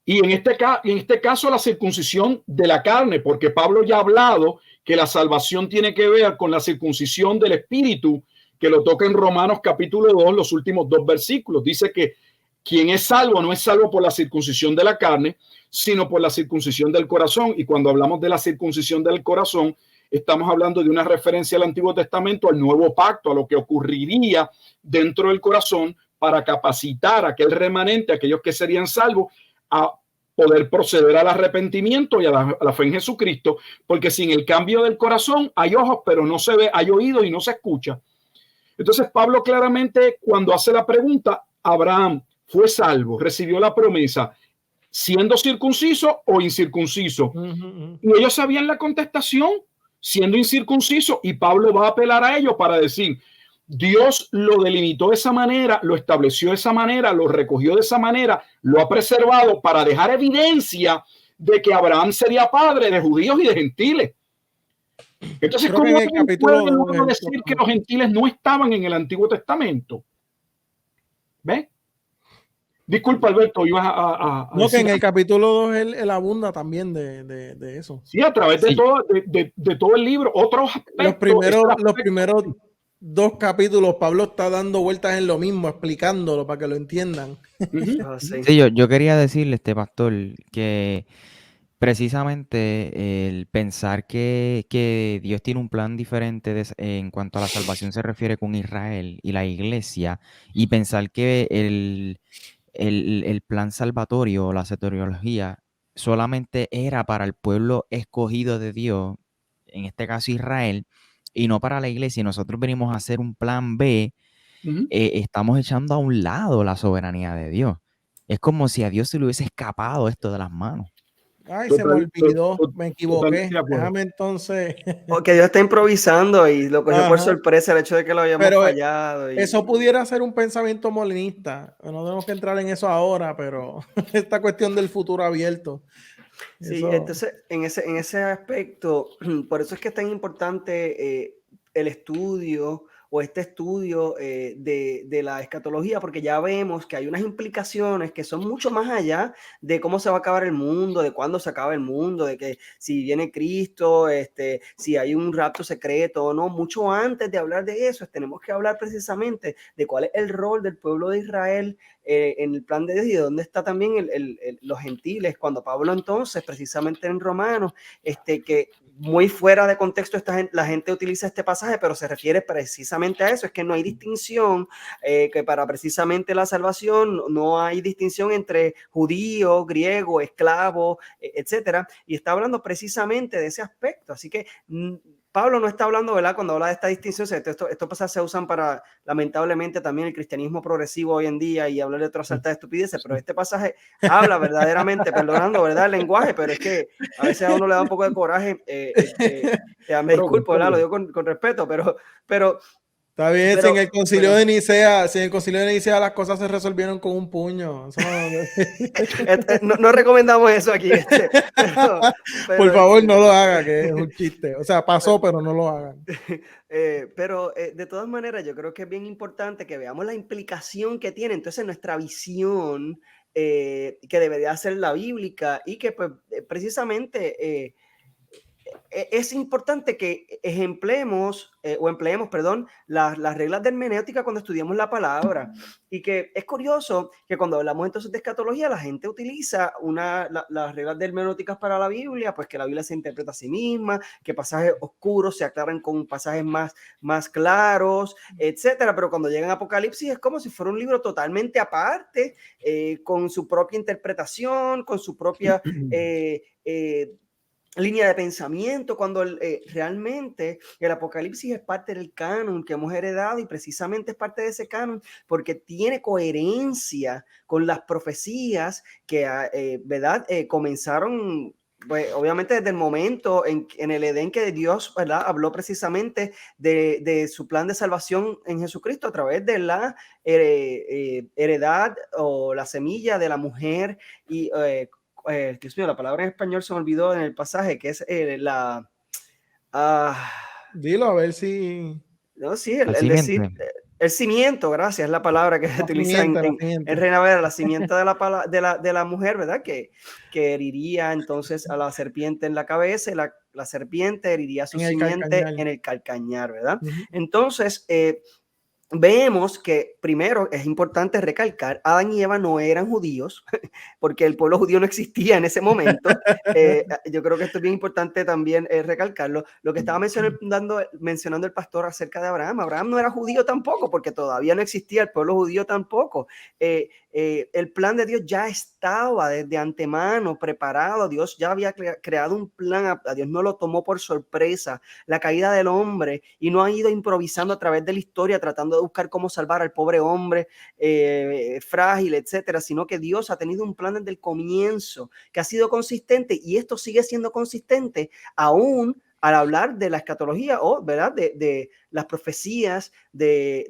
Y en este caso la circuncisión de la carne, porque Pablo ya ha hablado que la salvación tiene que ver con la circuncisión del espíritu, que lo toca en Romanos capítulo 2, los últimos 2 versículos. Dice que quien es salvo no es salvo por la circuncisión de la carne, sino por la circuncisión del corazón. Y cuando hablamos de la circuncisión del corazón, estamos hablando de una referencia al Antiguo Testamento, al nuevo pacto, a lo que ocurriría dentro del corazón para capacitar a aquel remanente, a aquellos que serían salvos, a poder proceder al arrepentimiento y a la fe en Jesucristo, porque sin el cambio del corazón hay ojos, pero no se ve, hay oídos y no se escucha. Entonces Pablo claramente, cuando hace la pregunta, Abraham fue salvo, recibió la promesa, siendo circunciso o incircunciso. Y ellos sabían la contestación, siendo incircunciso, y Pablo va a apelar a ellos para decir, Dios lo delimitó de esa manera, lo estableció de esa manera, lo recogió de esa manera, lo ha preservado para dejar evidencia de que Abraham sería padre de judíos y de gentiles. Entonces, ¿cómo puede decir que los gentiles no estaban en el Antiguo Testamento? ¿Ves? Disculpa, Alberto, ibas a no, que en el capítulo 2 él abunda también de eso. Sí, a través de todo el libro. Otros aspectos. Los primeros 2 capítulos, Pablo está dando vueltas en lo mismo, explicándolo para que lo entiendan. Sí, yo quería decirle, pastor, que precisamente el pensar que Dios tiene un plan diferente en cuanto a la salvación se refiere con Israel y la iglesia, y pensar que el plan salvatorio, la soteriología, solamente era para el pueblo escogido de Dios, en este caso Israel, y no para la iglesia, y nosotros venimos a hacer un plan B, estamos echando a un lado la soberanía de Dios. Es como si a Dios se le hubiese escapado esto de las manos. Ay, se me olvidó, me equivoqué. Déjame entonces. Porque Dios está improvisando y lo cogió por sorpresa el hecho de que lo habíamos fallado. Eso pudiera ser un pensamiento molinista. No tenemos que entrar en eso ahora, pero esta cuestión del futuro abierto. Sí, entonces en ese aspecto, por eso es que es tan importante el estudio o este estudio de la escatología, porque ya vemos que hay unas implicaciones que son mucho más allá de cómo se va a acabar el mundo, de cuándo se acaba el mundo, de que si viene Cristo, si hay un rapto secreto o no. Mucho antes de hablar de eso, tenemos que hablar precisamente de cuál es el rol del pueblo de Israel en el plan de Dios y de dónde está también los gentiles. Cuando Pablo entonces, precisamente en Romanos, que muy fuera de contexto la gente utiliza este pasaje, pero se refiere precisamente a eso, es que no hay distinción, que para precisamente la salvación no hay distinción entre judío, griego, esclavo, etcétera, y está hablando precisamente de ese aspecto. Así que Pablo no está hablando, ¿verdad? Cuando habla de esta distinción, estos pasajes se usan para, lamentablemente, también el cristianismo progresivo hoy en día y hablar de otras altas estupideces, pero este pasaje habla verdaderamente, perdonando, ¿verdad? El lenguaje, pero es que a veces a uno le da un poco de coraje. Me disculpo, ¿verdad? Lo digo con respeto, pero está bien, si en el concilio de Nicea las cosas se resolvieron con un puño. No recomendamos eso aquí. Pero, por favor, no lo hagan, que es un chiste. O sea, pasó, pero no lo hagan. Pero de todas maneras, yo creo que es bien importante que veamos la implicación que tiene entonces nuestra visión que debería ser la bíblica y que pues, precisamente es importante que empleemos las reglas de hermenéutica cuando estudiamos la palabra. Y que es curioso que cuando hablamos entonces de escatología, la gente utiliza las reglas de hermenéuticas para la Biblia, pues que la Biblia se interpreta a sí misma, que pasajes oscuros se aclaran con pasajes más claros, etcétera. Pero cuando llegan a Apocalipsis es como si fuera un libro totalmente aparte, con su propia interpretación, con su propia línea de pensamiento, cuando realmente el Apocalipsis es parte del canon que hemos heredado, y precisamente es parte de ese canon porque tiene coherencia con las profecías que, ¿verdad? Comenzaron, pues, obviamente desde el momento en el Edén, que Dios, ¿verdad?, habló precisamente de su plan de salvación en Jesucristo a través de la heredad o la semilla de la mujer. Y Dios mío, la palabra en español se me olvidó en el pasaje, que es Dilo a ver si... no, sí, La el decir, simiente. el cimiento, gracias, es la palabra que se La utiliza simiente, la en simiente. Reina Valera, la simiente de la mujer, ¿verdad? Que heriría entonces a la serpiente en la cabeza, y la serpiente heriría a su En el simiente calcañar. en el calcañar, ¿verdad? Ujú. Entonces, vemos que primero es importante recalcar, Adán y Eva no eran judíos, porque el pueblo judío no existía en ese momento. Yo creo que esto es bien importante también recalcarlo. Lo que estaba mencionando el pastor acerca de Abraham, Abraham no era judío tampoco, porque todavía no existía el pueblo judío tampoco. El plan de Dios ya estaba desde antemano preparado. Dios ya había creado un plan. A Dios no lo tomó por sorpresa la caída del hombre, y no ha ido improvisando a través de la historia tratando de buscar cómo salvar al pobre hombre frágil, etcétera, sino que Dios ha tenido un plan desde el comienzo que ha sido consistente, y esto sigue siendo consistente aún al hablar de la escatología, o ¿verdad?, de las profecías del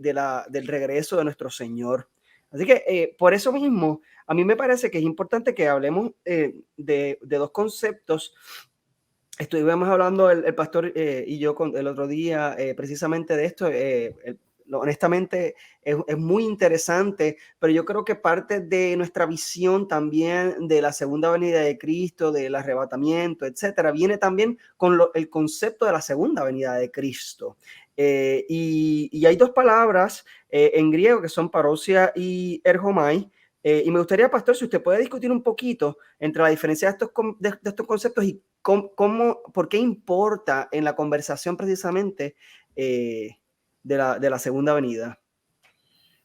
regreso de nuestro Señor. Así que por eso mismo a mí me parece que es importante que hablemos de dos conceptos. Estuvimos hablando el pastor y yo el otro día precisamente de esto. Honestamente es muy interesante, pero yo creo que parte de nuestra visión también de la segunda venida de Cristo, del arrebatamiento, etcétera, viene también con el concepto de la segunda venida de Cristo. Y hay dos palabras en griego que son parousia y ergomai. Y me gustaría, pastor, si usted puede discutir un poquito entre la diferencia de estos conceptos y por qué importa en la conversación precisamente de la segunda venida.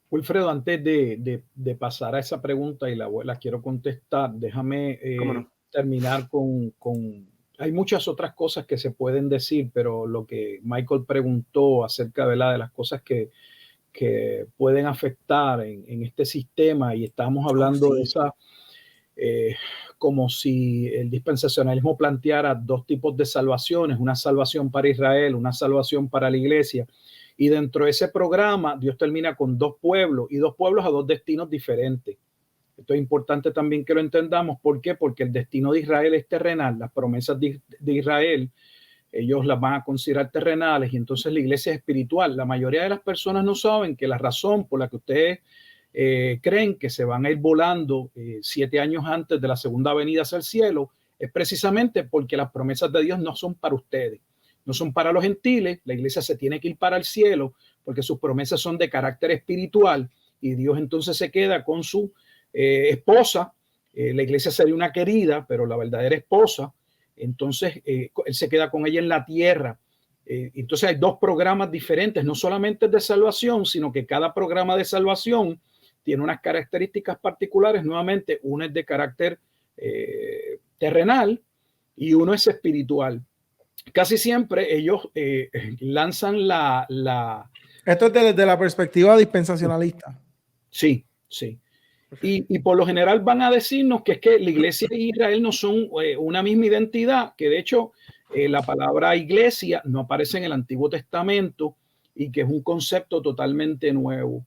Wilfredo, antes de pasar a esa pregunta y la quiero contestar, déjame ¿Cómo terminar con... Hay muchas otras cosas que se pueden decir, pero lo que Michael preguntó acerca de las cosas que pueden afectar en este sistema, y estamos hablando de esa, como si el dispensacionalismo planteara dos tipos de salvaciones, una salvación para Israel, una salvación para la iglesia, y dentro de ese programa Dios termina con dos pueblos, y dos pueblos a dos destinos diferentes. Esto es importante también que lo entendamos. ¿Por qué? Porque el destino de Israel es terrenal, las promesas de Israel ellos las van a considerar terrenales, y entonces la iglesia es espiritual. La mayoría de las personas no saben que la razón por la que ustedes creen que se van a ir volando 7 años antes de la segunda venida hacia el cielo es precisamente porque las promesas de Dios no son para ustedes, no son para los gentiles. La iglesia se tiene que ir para el cielo porque sus promesas son de carácter espiritual, y Dios entonces se queda con su esposa. La iglesia sería una querida, pero la verdadera esposa. Entonces, él se queda con ella en la tierra. Entonces hay dos programas diferentes, no solamente de salvación, sino que cada programa de salvación tiene unas características particulares. Nuevamente, uno es de carácter terrenal y uno es espiritual. Casi siempre ellos lanzan Esto es desde la perspectiva dispensacionalista. Sí, sí. Y por lo general van a decirnos que es que la iglesia y Israel no son una misma identidad, que de hecho la palabra iglesia no aparece en el Antiguo Testamento, y que es un concepto totalmente nuevo.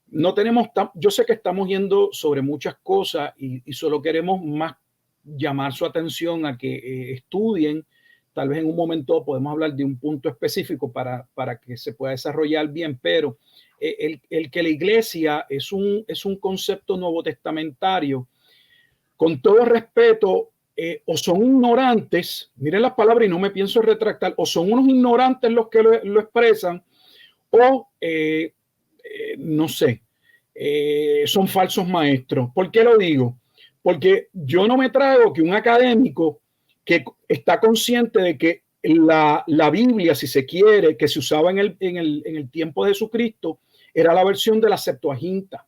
No tenemos, yo sé que estamos yendo sobre muchas cosas y solo queremos más llamar su atención a que estudien tal vez en un momento podemos hablar de un punto específico para que se pueda desarrollar bien, pero el que la iglesia es un concepto nuevo testamentario, con todo respeto, o son ignorantes, miren las palabras y no me pienso retractar, o son unos ignorantes los que lo expresan, o no sé, son falsos maestros. ¿Por qué lo digo? Porque yo no me trago que un académico que está consciente de que la Biblia, si se quiere, que se usaba en el tiempo de Jesucristo, era la versión de la Septuaginta,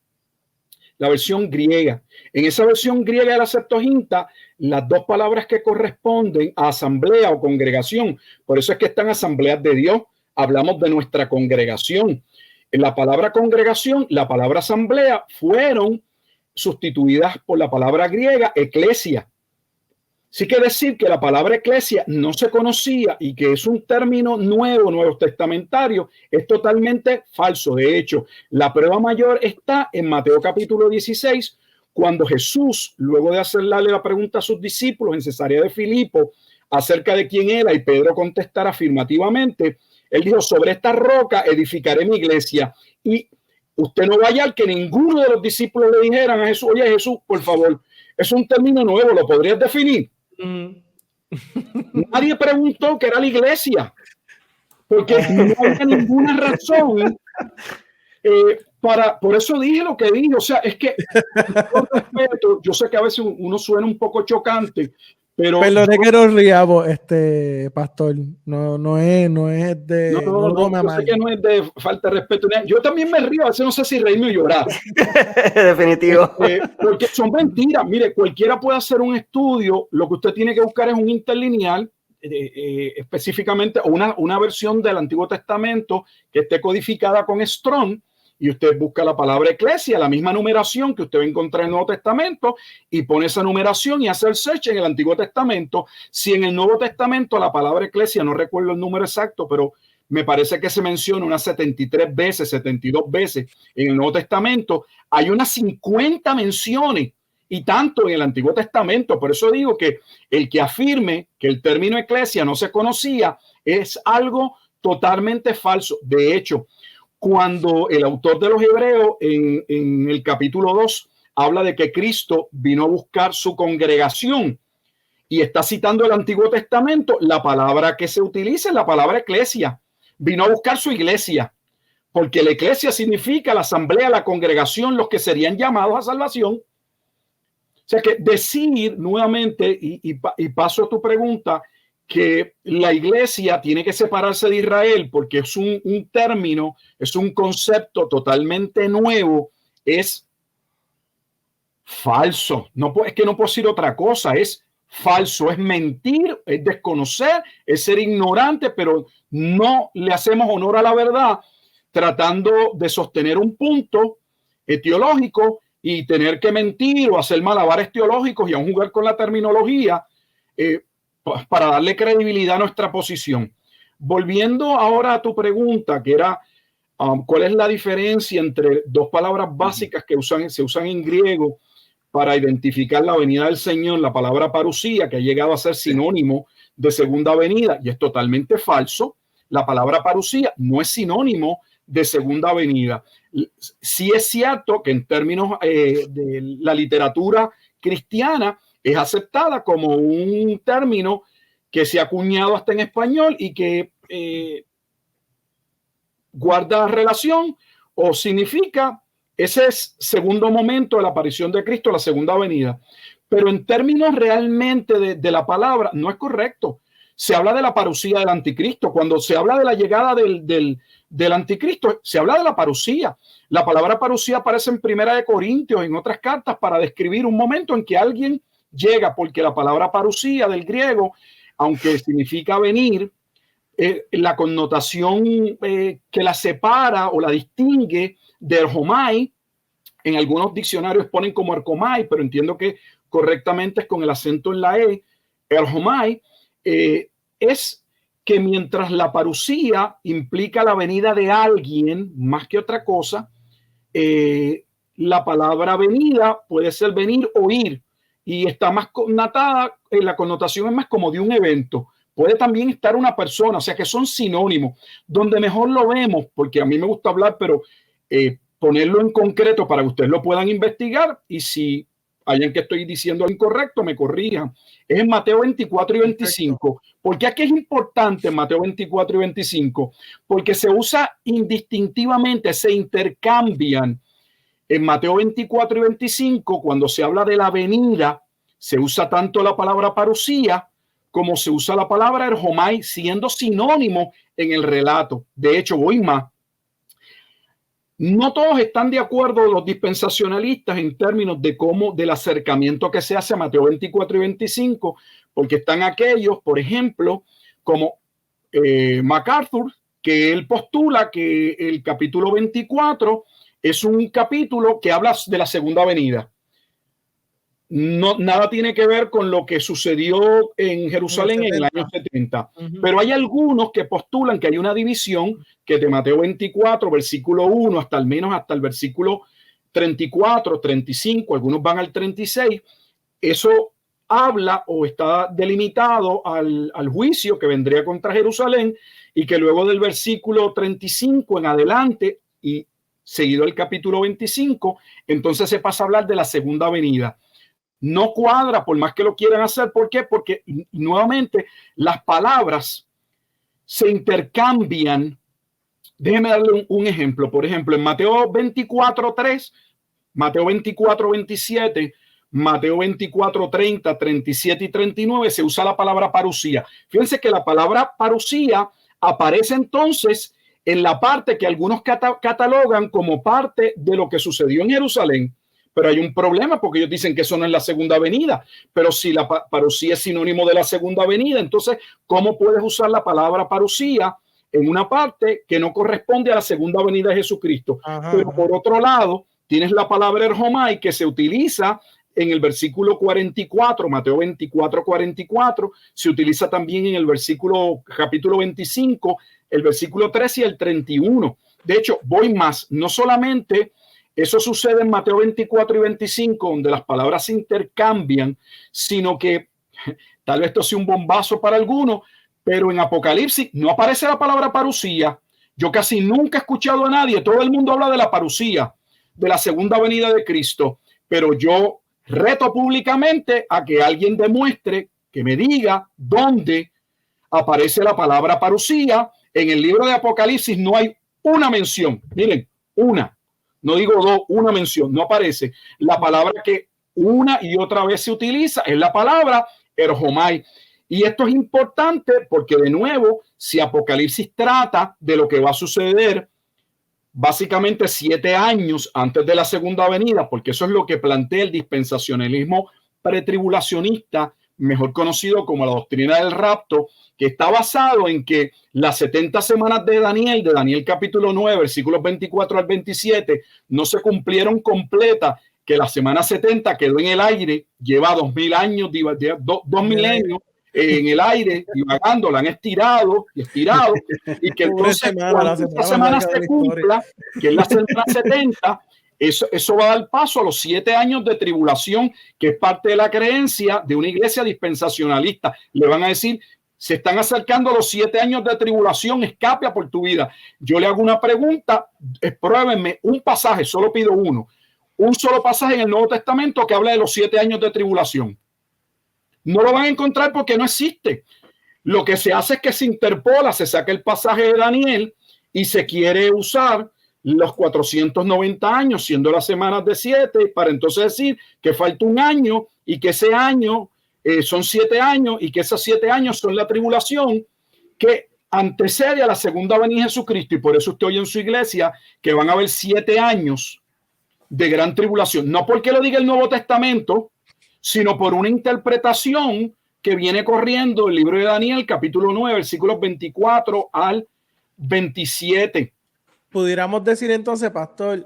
la versión griega. En esa versión griega de la Septuaginta, las dos palabras que corresponden a asamblea o congregación, por eso es que están asambleas de Dios, hablamos de nuestra congregación. La palabra congregación, la palabra asamblea fueron sustituidas por la palabra griega eclesia. Sí que decir que la palabra eclesia no se conocía y que es un término nuevo testamentario es totalmente falso. De hecho, la prueba mayor está en Mateo capítulo 16, cuando Jesús, luego de hacerle la pregunta a sus discípulos en Cesarea de Filipo acerca de quién era y Pedro contestar afirmativamente, él dijo: sobre esta roca edificaré mi iglesia. Y usted no vaya al que ninguno de los discípulos le dijeran a Jesús: oye, Jesús, por favor, es un término nuevo, ¿lo podrías definir? Nadie preguntó qué era la iglesia, porque no había ninguna razón por eso dije lo que dije. O sea, es que con respeto, yo sé que a veces uno suena un poco chocante, pero perdone que nos riamos, pastor. No es de. Yo sé que no es de falta de respeto. Yo también me río, a veces no sé si reírme o llorar. Definitivo. Porque son mentiras. Mire, cualquiera puede hacer un estudio. Lo que usted tiene que buscar es un interlineal, específicamente una versión del Antiguo Testamento que esté codificada con Strong. Y usted busca la palabra eclesia, la misma numeración que usted va a encontrar en el Nuevo Testamento, y pone esa numeración y hace el search en el Antiguo Testamento. Si en el Nuevo Testamento la palabra eclesia, no recuerdo el número exacto, pero me parece que se menciona unas 73 veces, 72 veces en el Nuevo Testamento, hay unas 50 menciones y tanto en el Antiguo Testamento. Por eso digo que el que afirme que el término eclesia no se conocía es algo totalmente falso. De hecho, cuando el autor de los Hebreos en el capítulo 2 habla de que Cristo vino a buscar su congregación y está citando el Antiguo Testamento, la palabra que se utiliza es la palabra eclesia. Vino a buscar su iglesia, porque la iglesia significa la asamblea, la congregación, los que serían llamados a salvación. O sea que decir nuevamente, y paso a tu pregunta, que la iglesia tiene que separarse de Israel porque es un término, es un concepto totalmente nuevo, es falso. Es que no puedo decir otra cosa, es falso, es mentir, es desconocer, es ser ignorante, pero no le hacemos honor a la verdad tratando de sostener un punto teológico y tener que mentir o hacer malabares teológicos y aún jugar con la terminología para darle credibilidad a nuestra posición. Volviendo ahora a tu pregunta, que era ¿cuál es la diferencia entre dos palabras básicas que se usan en griego para identificar la venida del Señor? La palabra parusía, que ha llegado a ser sinónimo de segunda venida, y es totalmente falso. La palabra parusía no es sinónimo de segunda venida. Sí es cierto que en términos de la literatura cristiana es aceptada como un término que se ha acuñado hasta en español y que guarda relación o significa ese segundo momento de la aparición de Cristo, la segunda venida. Pero en términos realmente de la palabra, no es correcto. Se habla de la parusía del anticristo. Cuando se habla de la llegada del anticristo, se habla de la parusía. La palabra parusía aparece en Primera de Corintios, en otras cartas, para describir un momento en que alguien llega, porque la palabra parusía del griego, aunque significa venir, la connotación que la separa o la distingue de erhomai, en algunos diccionarios ponen como erkomai, pero entiendo que correctamente es con el acento en la E. Erhomai es que mientras la parusía implica la venida de alguien más que otra cosa, la palabra venida puede ser venir o ir, y está más connotada, la connotación es más como de un evento. puede también estar una persona, o sea que son sinónimos. Donde mejor lo vemos, porque a mí me gusta hablar, pero ponerlo en concreto para que ustedes lo puedan investigar, y si hay en que estoy diciendo algo incorrecto, me corrijan. Es en Mateo 24 y 25. Perfecto. ¿Por qué aquí es importante Mateo 24 y 25? Porque se usa indistintivamente, se intercambian. En Mateo 24 y 25, cuando se habla de la venida, se usa tanto la palabra parusía como se usa la palabra erjomai, siendo sinónimo en el relato. De hecho, voy más. No todos están de acuerdo los dispensacionalistas en términos de cómo, del acercamiento que se hace a Mateo 24 y 25, porque están aquellos, por ejemplo, como MacArthur, que él postula que el capítulo 24 es un capítulo que habla de la segunda venida. No, nada tiene que ver con lo que sucedió en Jerusalén en el año 70. Pero hay algunos que postulan que hay una división que de Mateo 24, versículo 1, hasta al menos hasta el versículo 34, 35, algunos van al 36. Eso habla o está delimitado al juicio que vendría contra Jerusalén, y que luego del versículo 35 en adelante y seguido el capítulo 25, entonces se pasa a hablar de la segunda venida. No cuadra, por más que lo quieran hacer. ¿Por qué? Porque nuevamente las palabras se intercambian. Déjeme darle un ejemplo. Por ejemplo, en Mateo 24:3, Mateo 24:27, Mateo 24:30, 37 y 39 se usa la palabra parusía. Fíjense que la palabra parusía aparece entonces en la parte que algunos catalogan como parte de lo que sucedió en Jerusalén. Pero hay un problema, porque ellos dicen que eso no es la segunda venida. Pero si la parusía es sinónimo de la segunda venida, entonces, ¿cómo puedes usar la palabra parusía en una parte que no corresponde a la segunda venida de Jesucristo? Pero por otro lado, tienes la palabra erjomai, que se utiliza en el versículo 44, Mateo 24, 44, se utiliza también en el versículo, capítulo 25, el versículo 13 y el 31. De hecho, voy más, no solamente eso sucede en Mateo 24 y 25, donde las palabras se intercambian, sino que, tal vez esto sea un bombazo para algunos, pero en Apocalipsis no aparece la palabra parusía. Yo casi nunca he escuchado a nadie, todo el mundo habla de la parusía, de la segunda venida de Cristo, pero yo reto públicamente a que alguien demuestre, que me diga dónde aparece la palabra parusía. En el libro de Apocalipsis no hay una mención, miren, una. No digo dos, una mención, no aparece. La palabra que una y otra vez se utiliza es la palabra erjomai. Y esto es importante porque, de nuevo, si Apocalipsis trata de lo que va a suceder básicamente 7 años antes de la segunda venida, porque eso es lo que plantea el dispensacionalismo pretribulacionista, mejor conocido como la doctrina del rapto, que está basado en que las 70 semanas de Daniel capítulo 9, versículos 24 al 27, no se cumplieron completas, que la semana 70 quedó en el aire, lleva 2000 años, 2 milenios en el aire, divagando, la han estirado y estirado, y que entonces cuando esta semana se cumpla, que es la semana 70, eso va a dar paso a los 7 años de tribulación, que es parte de la creencia de una iglesia dispensacionalista. Le van a decir, se están acercando los 7 años de tribulación, escape por tu vida. Yo le hago una pregunta, pruébenme un pasaje, solo pido uno, un solo pasaje en el Nuevo Testamento que habla de los 7 años de tribulación. No lo van a encontrar porque no existe. Lo que se hace es que se interpola, se saca el pasaje de Daniel y se quiere usar los 490 años, siendo las semanas de 7, para entonces decir que falta un año y que ese año son 7 años y que esos 7 años son la tribulación que antecede a la segunda venida de Jesucristo. Y por eso usted oye en su iglesia que van a haber 7 años de gran tribulación. No porque lo diga el Nuevo Testamento, sino por una interpretación que viene corriendo el libro de Daniel, capítulo 9, versículos 24 al 27. Pudiéramos decir entonces, pastor,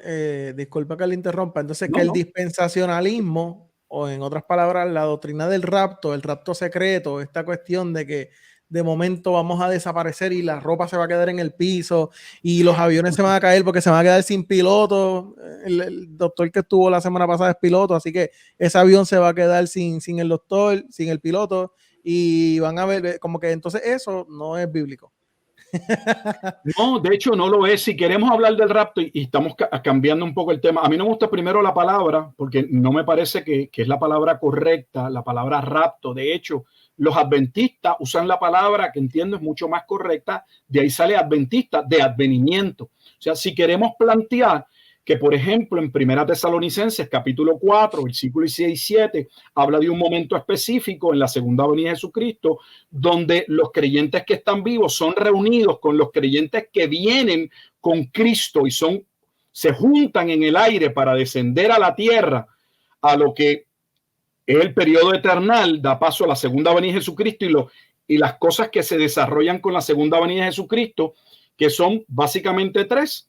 disculpa que le interrumpa, entonces que el dispensacionalismo, o en otras palabras, la doctrina del rapto, el rapto secreto, esta cuestión de que de momento vamos a desaparecer y la ropa se va a quedar en el piso y los aviones se van a caer porque se van a quedar sin piloto. El doctor que estuvo la semana pasada es piloto, así que ese avión se va a quedar sin el doctor, sin el piloto, y van a ver como que entonces eso no es bíblico. No, de hecho no lo es. Si queremos hablar del rapto y estamos cambiando un poco el tema, a mí no me gusta primero la palabra porque no me parece que es la palabra correcta, la palabra rapto. De hecho, los adventistas usan la palabra que entiendo es mucho más correcta, de ahí sale adventista, de advenimiento. O sea, si queremos plantear que, por ejemplo, en Primera Tesalonicenses, capítulo 4, versículos 6 y 7, habla de un momento específico en la segunda venida de Jesucristo, donde los creyentes que están vivos son reunidos con los creyentes que vienen con Cristo y se juntan en el aire para descender a la tierra, a lo que es el periodo eternal, da paso a la segunda venida de Jesucristo y las cosas que se desarrollan con la segunda venida de Jesucristo, que son básicamente tres.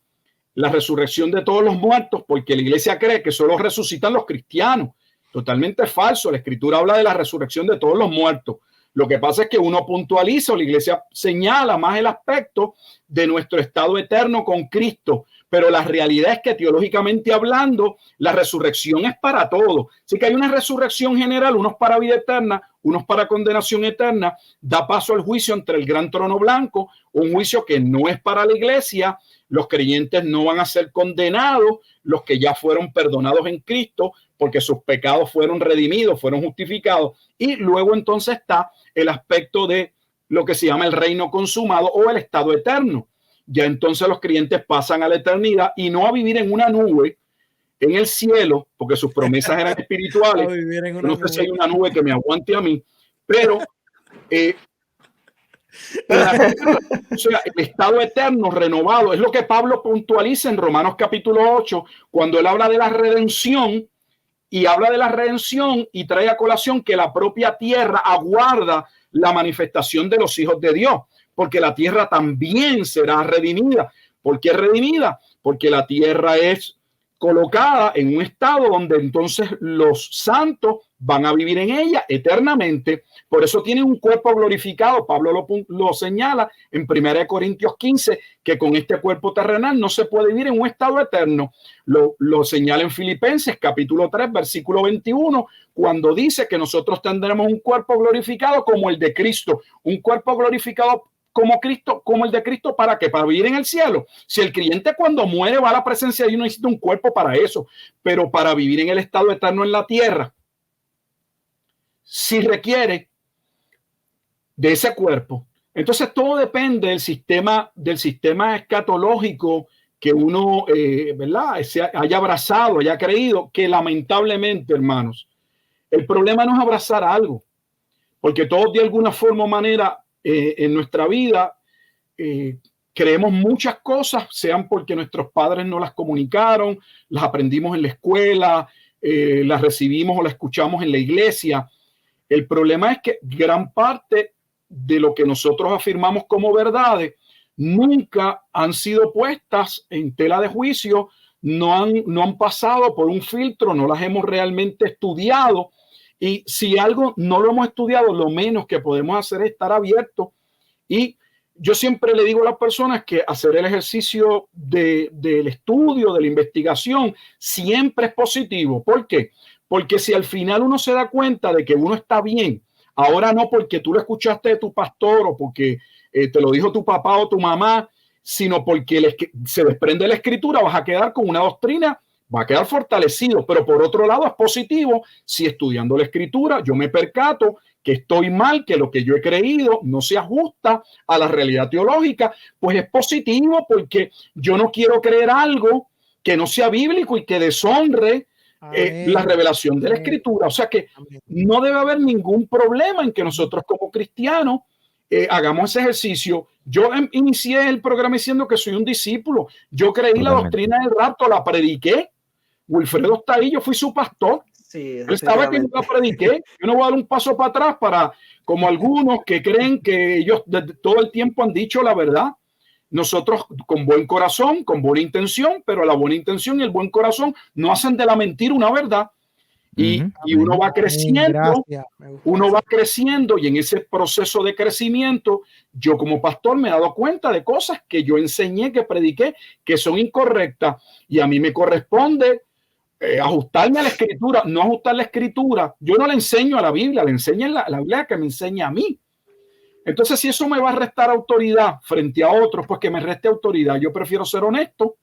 La resurrección de todos los muertos, porque la iglesia cree que solo resucitan los cristianos. Totalmente falso. La escritura habla de la resurrección de todos los muertos. Lo que pasa es que uno puntualiza, o la iglesia señala más el aspecto de nuestro estado eterno con Cristo, pero la realidad es que teológicamente hablando, la resurrección es para todos. Así que hay una resurrección general, unos para vida eterna, unos para condenación eterna, da paso al juicio entre el gran trono blanco, un juicio que no es para la iglesia. Los creyentes no van a ser condenados, los que ya fueron perdonados en Cristo, porque sus pecados fueron redimidos, fueron justificados. Y luego entonces está el aspecto de lo que se llama el reino consumado o el estado eterno. Ya entonces los creyentes pasan a la eternidad y no a vivir en una nube en el cielo, porque sus promesas eran espirituales. No sé si hay una nube que me aguante a mí, pero o sea, el estado eterno renovado es lo que Pablo puntualiza en Romanos capítulo 8 cuando él habla de la redención y trae a colación que la propia tierra aguarda la manifestación de los hijos de Dios, porque la tierra también será redimida. ¿Por qué redimida? Porque la tierra es colocada en un estado donde entonces los santos van a vivir en ella eternamente. Por eso tienen un cuerpo glorificado. Pablo lo señala en 1 Corintios 15, que con este cuerpo terrenal no se puede vivir en un estado eterno. Lo señala en Filipenses capítulo 3, versículo 21, cuando dice que nosotros tendremos un cuerpo glorificado como el de Cristo, un cuerpo glorificado como Cristo, como el de Cristo, ¿para qué? Para vivir en el cielo. Si el creyente cuando muere va a la presencia de Dios, no necesita un cuerpo para eso, pero para vivir en el estado eterno en la tierra, sí requiere de ese cuerpo. Entonces todo depende del sistema escatológico que uno, ¿verdad?, se haya abrazado, haya creído, que lamentablemente, hermanos, el problema no es abrazar algo, porque todos de alguna forma o manera en nuestra vida creemos muchas cosas, sean porque nuestros padres no las comunicaron, las aprendimos en la escuela, las recibimos o las escuchamos en la iglesia. El problema es que gran parte de lo que nosotros afirmamos como verdades nunca han sido puestas en tela de juicio, no han pasado por un filtro, no las hemos realmente estudiado. Y si algo no lo hemos estudiado, lo menos que podemos hacer es estar abiertos. Y yo siempre le digo a las personas que hacer el ejercicio del estudio, de la investigación, siempre es positivo. ¿Por qué? Porque si al final uno se da cuenta de que uno está bien, ahora no porque tú lo escuchaste de tu pastor o porque te lo dijo tu papá o tu mamá, sino porque se desprende la escritura, vas a quedar con una doctrina, va a quedar fortalecido. Pero por otro lado es positivo si estudiando la escritura yo me percato que estoy mal, que lo que yo he creído no se ajusta a la realidad teológica, pues es positivo porque yo no quiero creer algo que no sea bíblico y que deshonre la revelación de la escritura. O sea que no debe haber ningún problema en que nosotros como cristianos hagamos ese ejercicio. Yo inicié el programa diciendo que soy un discípulo. Yo creí la doctrina del rapto, la prediqué. Wilfredo está ahí, yo fui su pastor. Sí, él sabe que yo la prediqué. Yo no voy a dar un paso para atrás como algunos que creen que ellos todo el tiempo han dicho la verdad. Nosotros con buen corazón, con buena intención, pero la buena intención y el buen corazón no hacen de la mentira una verdad. Y uno va creciendo y en ese proceso de crecimiento yo como pastor me he dado cuenta de cosas que yo enseñé, que prediqué, que son incorrectas, y a mí me corresponde ajustarme a la escritura, no ajustar la escritura. Yo no le enseño a la Biblia, le enseño la Biblia que me enseña a mí. Entonces, si eso me va a restar autoridad frente a otros, pues que me reste autoridad. Yo prefiero ser honesto.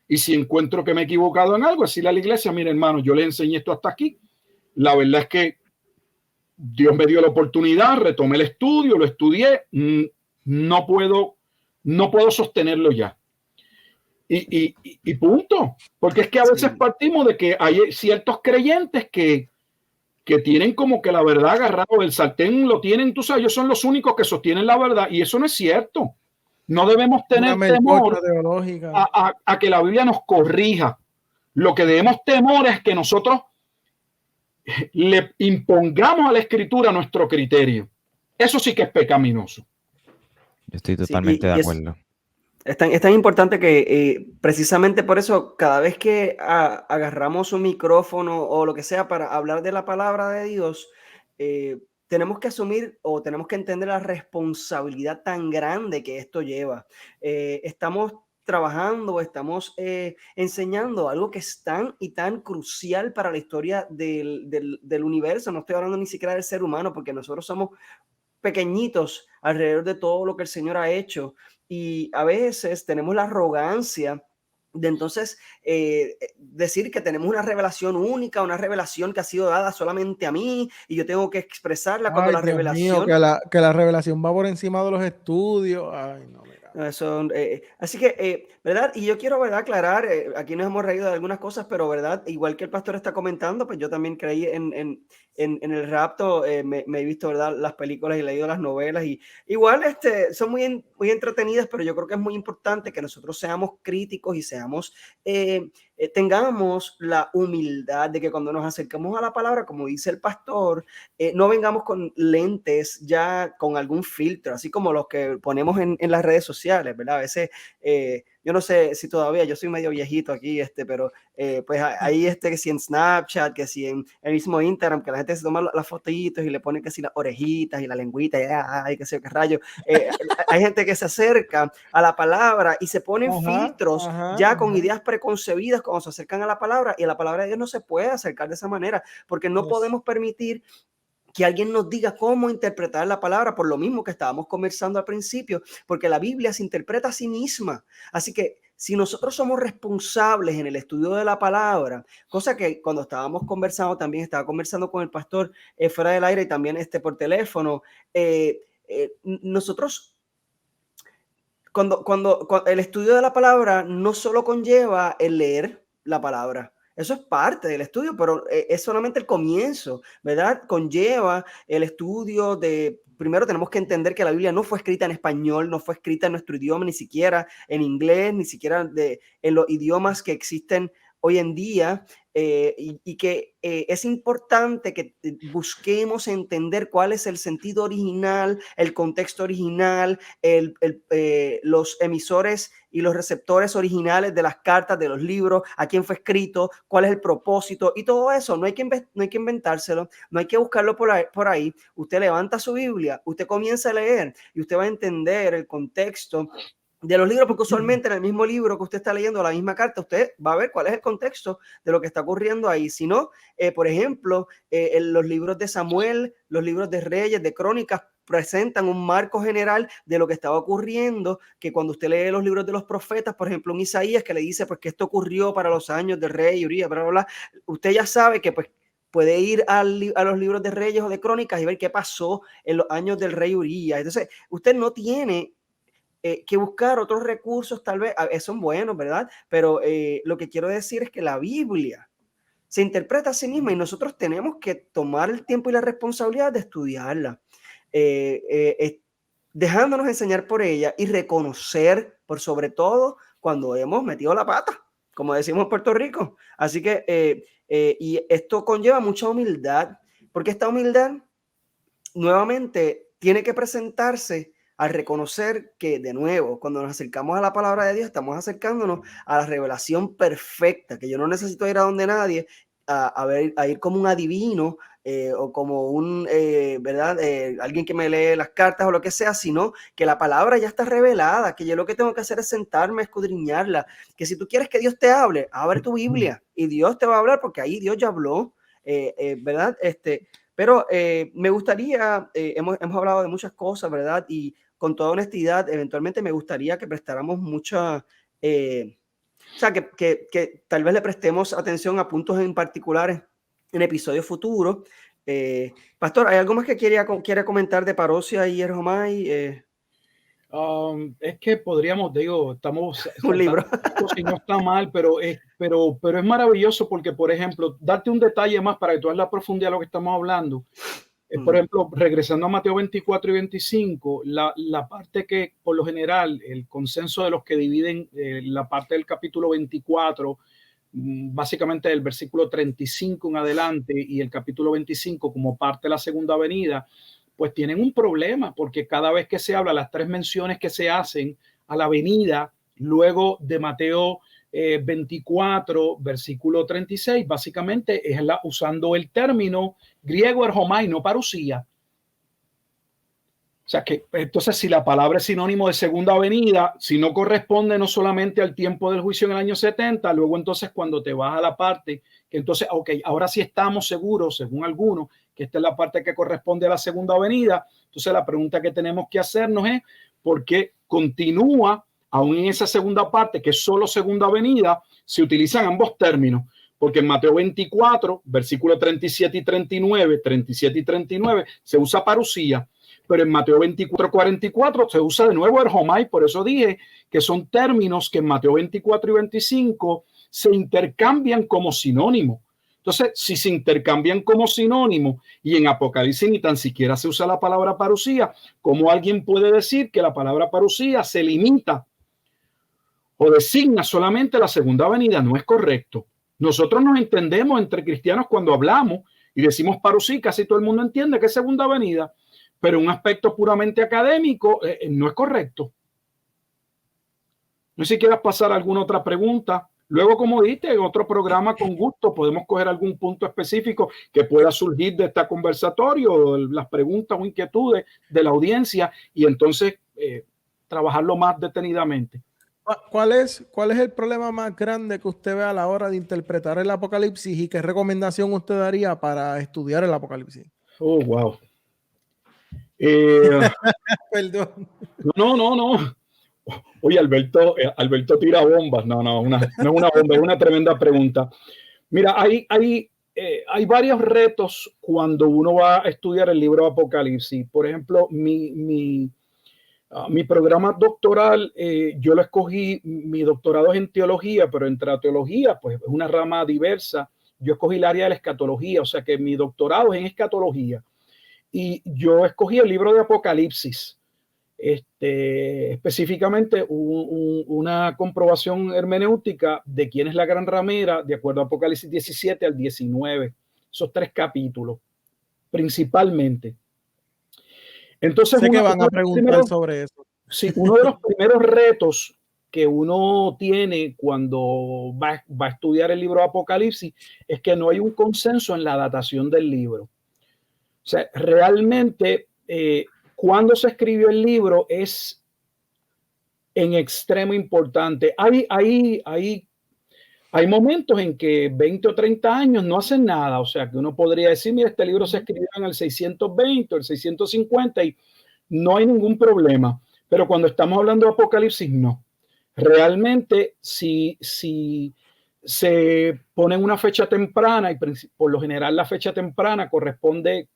Y si encuentro que me he equivocado en algo, decirle a la iglesia, mire, hermano, yo le enseñé esto hasta aquí. La verdad es que Dios me dio la oportunidad, retomé el estudio, lo estudié. No puedo sostenerlo ya. Y punto. Porque es que a veces partimos de que hay ciertos creyentes que tienen como que la verdad agarrado, el sartén lo tienen, tú sabes, ellos son los únicos que sostienen la verdad, y eso no es cierto. No debemos tener temor a que la Biblia nos corrija. Lo que debemos temor es que nosotros le impongamos a la escritura nuestro criterio. Eso sí que es pecaminoso. Yo estoy totalmente de acuerdo. Es tan importante que precisamente por eso cada vez que agarramos un micrófono o lo que sea para hablar de la palabra de Dios, tenemos que asumir o tenemos que entender la responsabilidad tan grande que esto lleva. Estamos trabajando, estamos enseñando algo que es tan y tan crucial para la historia del universo. No estoy hablando ni siquiera del ser humano, porque nosotros somos pequeñitos alrededor de todo lo que el Señor ha hecho, y a veces tenemos la arrogancia de entonces decir que tenemos una revelación única, una revelación que ha sido dada solamente a mí y yo tengo que expresarla cuando la revelación... que la revelación va por encima de los estudios. Ay, no, mira. Eso, así que, ¿verdad? Y yo quiero, ¿verdad?, aclarar, aquí nos hemos reído de algunas cosas, pero, ¿verdad?, igual que el pastor está comentando, pues yo también creí en el rapto, me he visto, ¿verdad?, las películas y leído las novelas, y igual son muy entretenidas, pero yo creo que es muy importante que nosotros seamos críticos y seamos, tengamos la humildad de que cuando nos acercamos a la palabra, como dice el pastor, no vengamos con lentes ya con algún filtro, así como los que ponemos en las redes sociales, ¿verdad? A veces, yo no sé si todavía, yo soy medio viejito aquí, pero pues ahí que si en Snapchat, que si en el mismo Instagram, que la gente se toma las fotitos y le pone que si las orejitas y la lengüita y ay, qué sé yo, qué rayo. Hay gente que se acerca a la palabra y se ponen filtros ya con ideas preconcebidas cuando se acercan a la palabra, y a la palabra de Dios no se puede acercar de esa manera, porque no podemos permitir que alguien nos diga cómo interpretar la palabra, por lo mismo que estábamos conversando al principio, porque la Biblia se interpreta a sí misma. Así que si nosotros somos responsables en el estudio de la palabra, cosa que cuando estábamos conversando, también estaba conversando con el pastor fuera del aire y también por teléfono, nosotros, cuando el estudio de la palabra no solo conlleva el leer la palabra, eso es parte del estudio, pero es solamente el comienzo, ¿verdad? Conlleva el estudio de, primero tenemos que entender que la Biblia no fue escrita en español, no fue escrita en nuestro idioma, ni siquiera en inglés, ni siquiera en los idiomas que existen hoy en día, y que es importante que busquemos entender cuál es el sentido original, el contexto original, los emisores y los receptores originales de las cartas, de los libros, a quién fue escrito, cuál es el propósito, y todo eso no hay que inventárselo, no hay que buscarlo por ahí. Usted levanta su Biblia, usted comienza a leer y usted va a entender el contexto de los libros, porque usualmente en el mismo libro que usted está leyendo, la misma carta, usted va a ver cuál es el contexto de lo que está ocurriendo ahí. Si no, por ejemplo, en los libros de Samuel, los libros de Reyes, de Crónicas, presentan un marco general de lo que estaba ocurriendo, que cuando usted lee los libros de los profetas, por ejemplo, en Isaías, que le dice pues que esto ocurrió para los años del rey Urías, bla, bla, bla, usted ya sabe que pues puede ir a los libros de Reyes o de Crónicas y ver qué pasó en los años del rey Urías. Entonces, usted no tiene que buscar otros recursos, tal vez son buenos, ¿verdad? Pero lo que quiero decir es que la Biblia se interpreta a sí misma y nosotros tenemos que tomar el tiempo y la responsabilidad de estudiarla, dejándonos enseñar por ella y reconocer, por sobre todo, cuando hemos metido la pata, como decimos en Puerto Rico. Así que, y esto conlleva mucha humildad, porque esta humildad, nuevamente, tiene que presentarse al reconocer que, de nuevo, cuando nos acercamos a la palabra de Dios, estamos acercándonos a la revelación perfecta, que yo no necesito ir a donde nadie a ir como un adivino o como un, ¿verdad? Alguien que me lee las cartas o lo que sea, sino que la palabra ya está revelada, que yo lo que tengo que hacer es sentarme a escudriñarla, que si tú quieres que Dios te hable, abre tu Biblia y Dios te va a hablar porque ahí Dios ya habló, ¿verdad? Pero me gustaría, hemos hablado de muchas cosas, ¿verdad? Y con toda honestidad, eventualmente me gustaría que prestáramos mucha... o sea, que tal vez le prestemos atención a puntos en particulares en episodios futuros. Pastor, ¿hay algo más que quiera comentar de Parosia y Erjomai? Es que podríamos, digo, estamos Un libro. si no está mal, pero es maravilloso porque, por ejemplo, darte un detalle más para que tú veas la profundidad de lo que estamos hablando. Por ejemplo, regresando a Mateo 24 y 25, la parte que por lo general el consenso de los que dividen la parte del capítulo 24, básicamente del versículo 35 en adelante y el capítulo 25 como parte de la segunda venida, pues tienen un problema porque cada vez que se habla, las 3 menciones que se hacen a la venida luego de Mateo 24, versículo 36, básicamente es usando el término griego erjomai, no parusía. O sea que entonces si la palabra es sinónimo de segunda venida, si no corresponde no solamente al tiempo del juicio en el año 70, luego entonces cuando te vas a la parte que entonces, ok, ahora sí estamos seguros, según algunos, que esta es la parte que corresponde a la segunda venida. Entonces la pregunta que tenemos que hacernos es ¿por qué continúa aún en esa segunda parte, que es solo segunda venida, se utilizan ambos términos? Porque en Mateo 24, versículos 37 y 39, se usa parusía, pero en Mateo 24, 44 se usa de nuevo erjomai. Por eso dije que son términos que en Mateo 24 y 25 se intercambian como sinónimo. Entonces, si se intercambian como sinónimo y en Apocalipsis ni tan siquiera se usa la palabra parusía, ¿cómo alguien puede decir que la palabra parusía se limita o designa solamente la segunda venida? No es correcto. Nosotros nos entendemos entre cristianos cuando hablamos y decimos parusía, casi todo el mundo entiende que es segunda venida, pero un aspecto puramente académico no es correcto. No sé si quieras pasar alguna otra pregunta. Luego, como dijiste, en otro programa con gusto podemos coger algún punto específico que pueda surgir de este conversatorio, las preguntas o inquietudes de la audiencia y entonces trabajarlo más detenidamente. ¿Cuál es el problema más grande que usted ve a la hora de interpretar el Apocalipsis y qué recomendación usted daría para estudiar el Apocalipsis? Oh, wow. Perdón. No. Oye, Alberto tira bombas. No es una bomba, es una tremenda pregunta. Mira, hay varios retos cuando uno va a estudiar el libro de Apocalipsis. Por ejemplo, mi programa doctoral, yo lo escogí, mi doctorado es en teología, pero entre la teología, pues es una rama diversa. Yo escogí el área de la escatología, o sea que mi doctorado es en escatología. Y yo escogí el libro de Apocalipsis. Específicamente una comprobación hermenéutica de quién es la gran ramera, de acuerdo a Apocalipsis 17 al 19, esos 3 capítulos, principalmente. Entonces, sé que van a preguntar sobre eso. Sí, uno de los primeros retos que uno tiene cuando va a estudiar el libro de Apocalipsis es que no hay un consenso en la datación del libro. O sea, realmente cuando se escribió el libro es en extremo importante. Hay momentos en que 20 o 30 años no hacen nada. O sea, que uno podría decir, mira, este libro se escribió en el 620 o el 650 y no hay ningún problema. Pero cuando estamos hablando de Apocalipsis, no. Realmente, si se pone una fecha temprana, y por lo general la fecha temprana corresponde,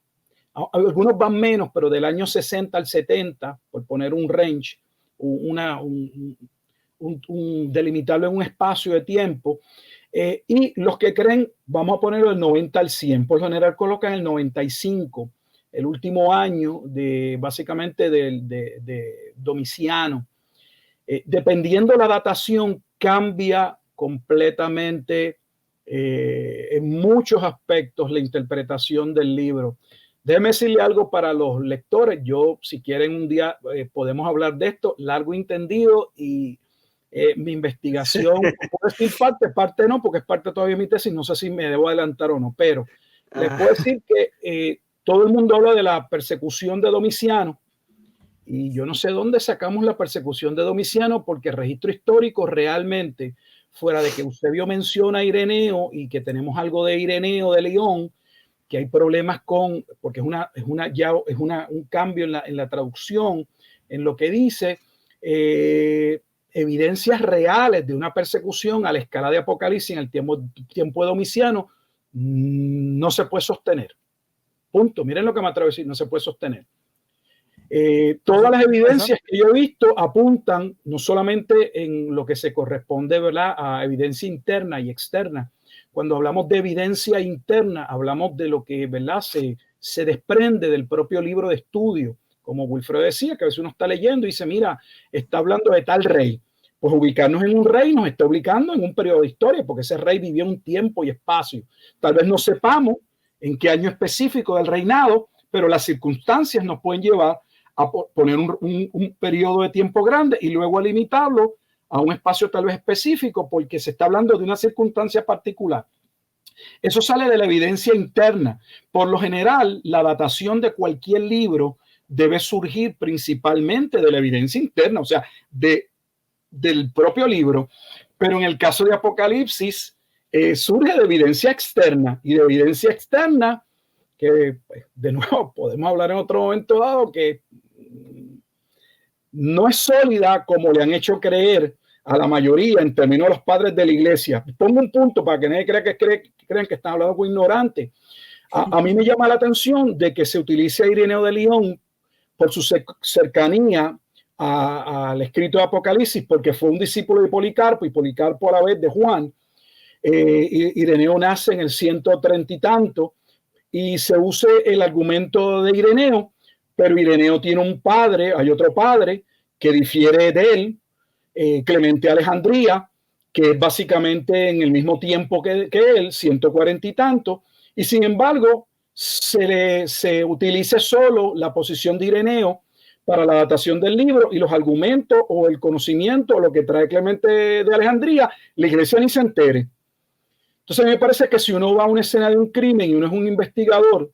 algunos van menos, pero del año 60 al 70, por poner un range, delimitarlo en un espacio de tiempo, y los que creen, vamos a ponerlo del 90 al 100, por lo general colocan el 95, el último año básicamente de Domiciano. Dependiendo la datación, cambia completamente en muchos aspectos la interpretación del libro. Déjeme decirle algo para los lectores. Yo, si quieren un día, podemos hablar de esto largo y entendido y mi investigación. Puedo decir parte no, porque es parte todavía de mi tesis. No sé si me debo adelantar o no, pero les puedo decir que todo el mundo habla de la persecución de Domiciano. Y yo no sé dónde sacamos la persecución de Domiciano, porque el registro histórico realmente, fuera de que Eusebio menciona a Ireneo y que tenemos algo de Ireneo de León, que hay problemas con, porque es un cambio en la traducción, en lo que dice, evidencias reales de una persecución a la escala de Apocalipsis en el tiempo de Domiciano, no se puede sostener. Punto. Miren lo que me atrevo a decir, no se puede sostener. Todas las evidencias que yo he visto apuntan no solamente en lo que se corresponde, ¿verdad?, a evidencia interna y externa. Cuando hablamos de evidencia interna, hablamos de lo que, ¿verdad?, se desprende del propio libro de estudio. Como Wilfredo decía, que a veces uno está leyendo y dice, mira, está hablando de tal rey. Pues ubicarnos en un rey nos está ubicando en un periodo de historia, porque ese rey vivió un tiempo y espacio. Tal vez no sepamos en qué año específico del reinado, pero las circunstancias nos pueden llevar a poner un periodo de tiempo grande y luego a limitarlo a un espacio tal vez específico, porque se está hablando de una circunstancia particular. Eso sale de la evidencia interna. Por lo general, la datación de cualquier libro debe surgir principalmente de la evidencia interna, o sea, del propio libro. Pero en el caso de Apocalipsis, surge de evidencia externa, y de evidencia externa que, pues, de nuevo, podemos hablar en otro momento dado, que no es sólida como le han hecho creer a la mayoría en términos de los padres de la iglesia. Pongo un punto para que nadie crean que están hablando con ignorantes. A mí me llama la atención de que se utilice a Ireneo de León por su cercanía al escrito de Apocalipsis, porque fue un discípulo de Policarpo, y Policarpo a la vez de Juan. Ireneo nace en el 130 y tanto, y se use el argumento de Ireneo, pero Ireneo tiene un padre, hay otro padre que difiere de él, Clemente de Alejandría, que es básicamente en el mismo tiempo que él, 140 y tanto, y sin embargo se utiliza solo la posición de Ireneo para la datación del libro, y los argumentos o el conocimiento o lo que trae Clemente de Alejandría, la iglesia ni se entere. Entonces, a mí me parece que si uno va a una escena de un crimen y uno es un investigador,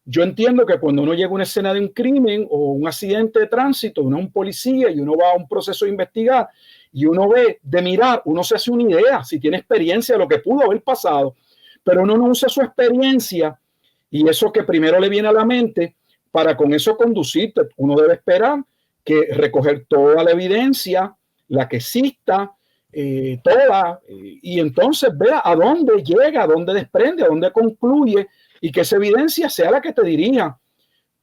yo entiendo que cuando uno llega a una escena de un crimen o un accidente de tránsito, uno es un policía y uno va a un proceso de investigar y uno ve, de mirar, uno se hace una idea, si tiene experiencia de lo que pudo haber pasado, pero uno no usa su experiencia y eso que primero le viene a la mente para con eso conducirte. Uno debe esperar que recoger toda la evidencia, la que exista, y entonces vea a dónde llega, a dónde desprende, a dónde concluye, y que esa evidencia sea la que te dirija.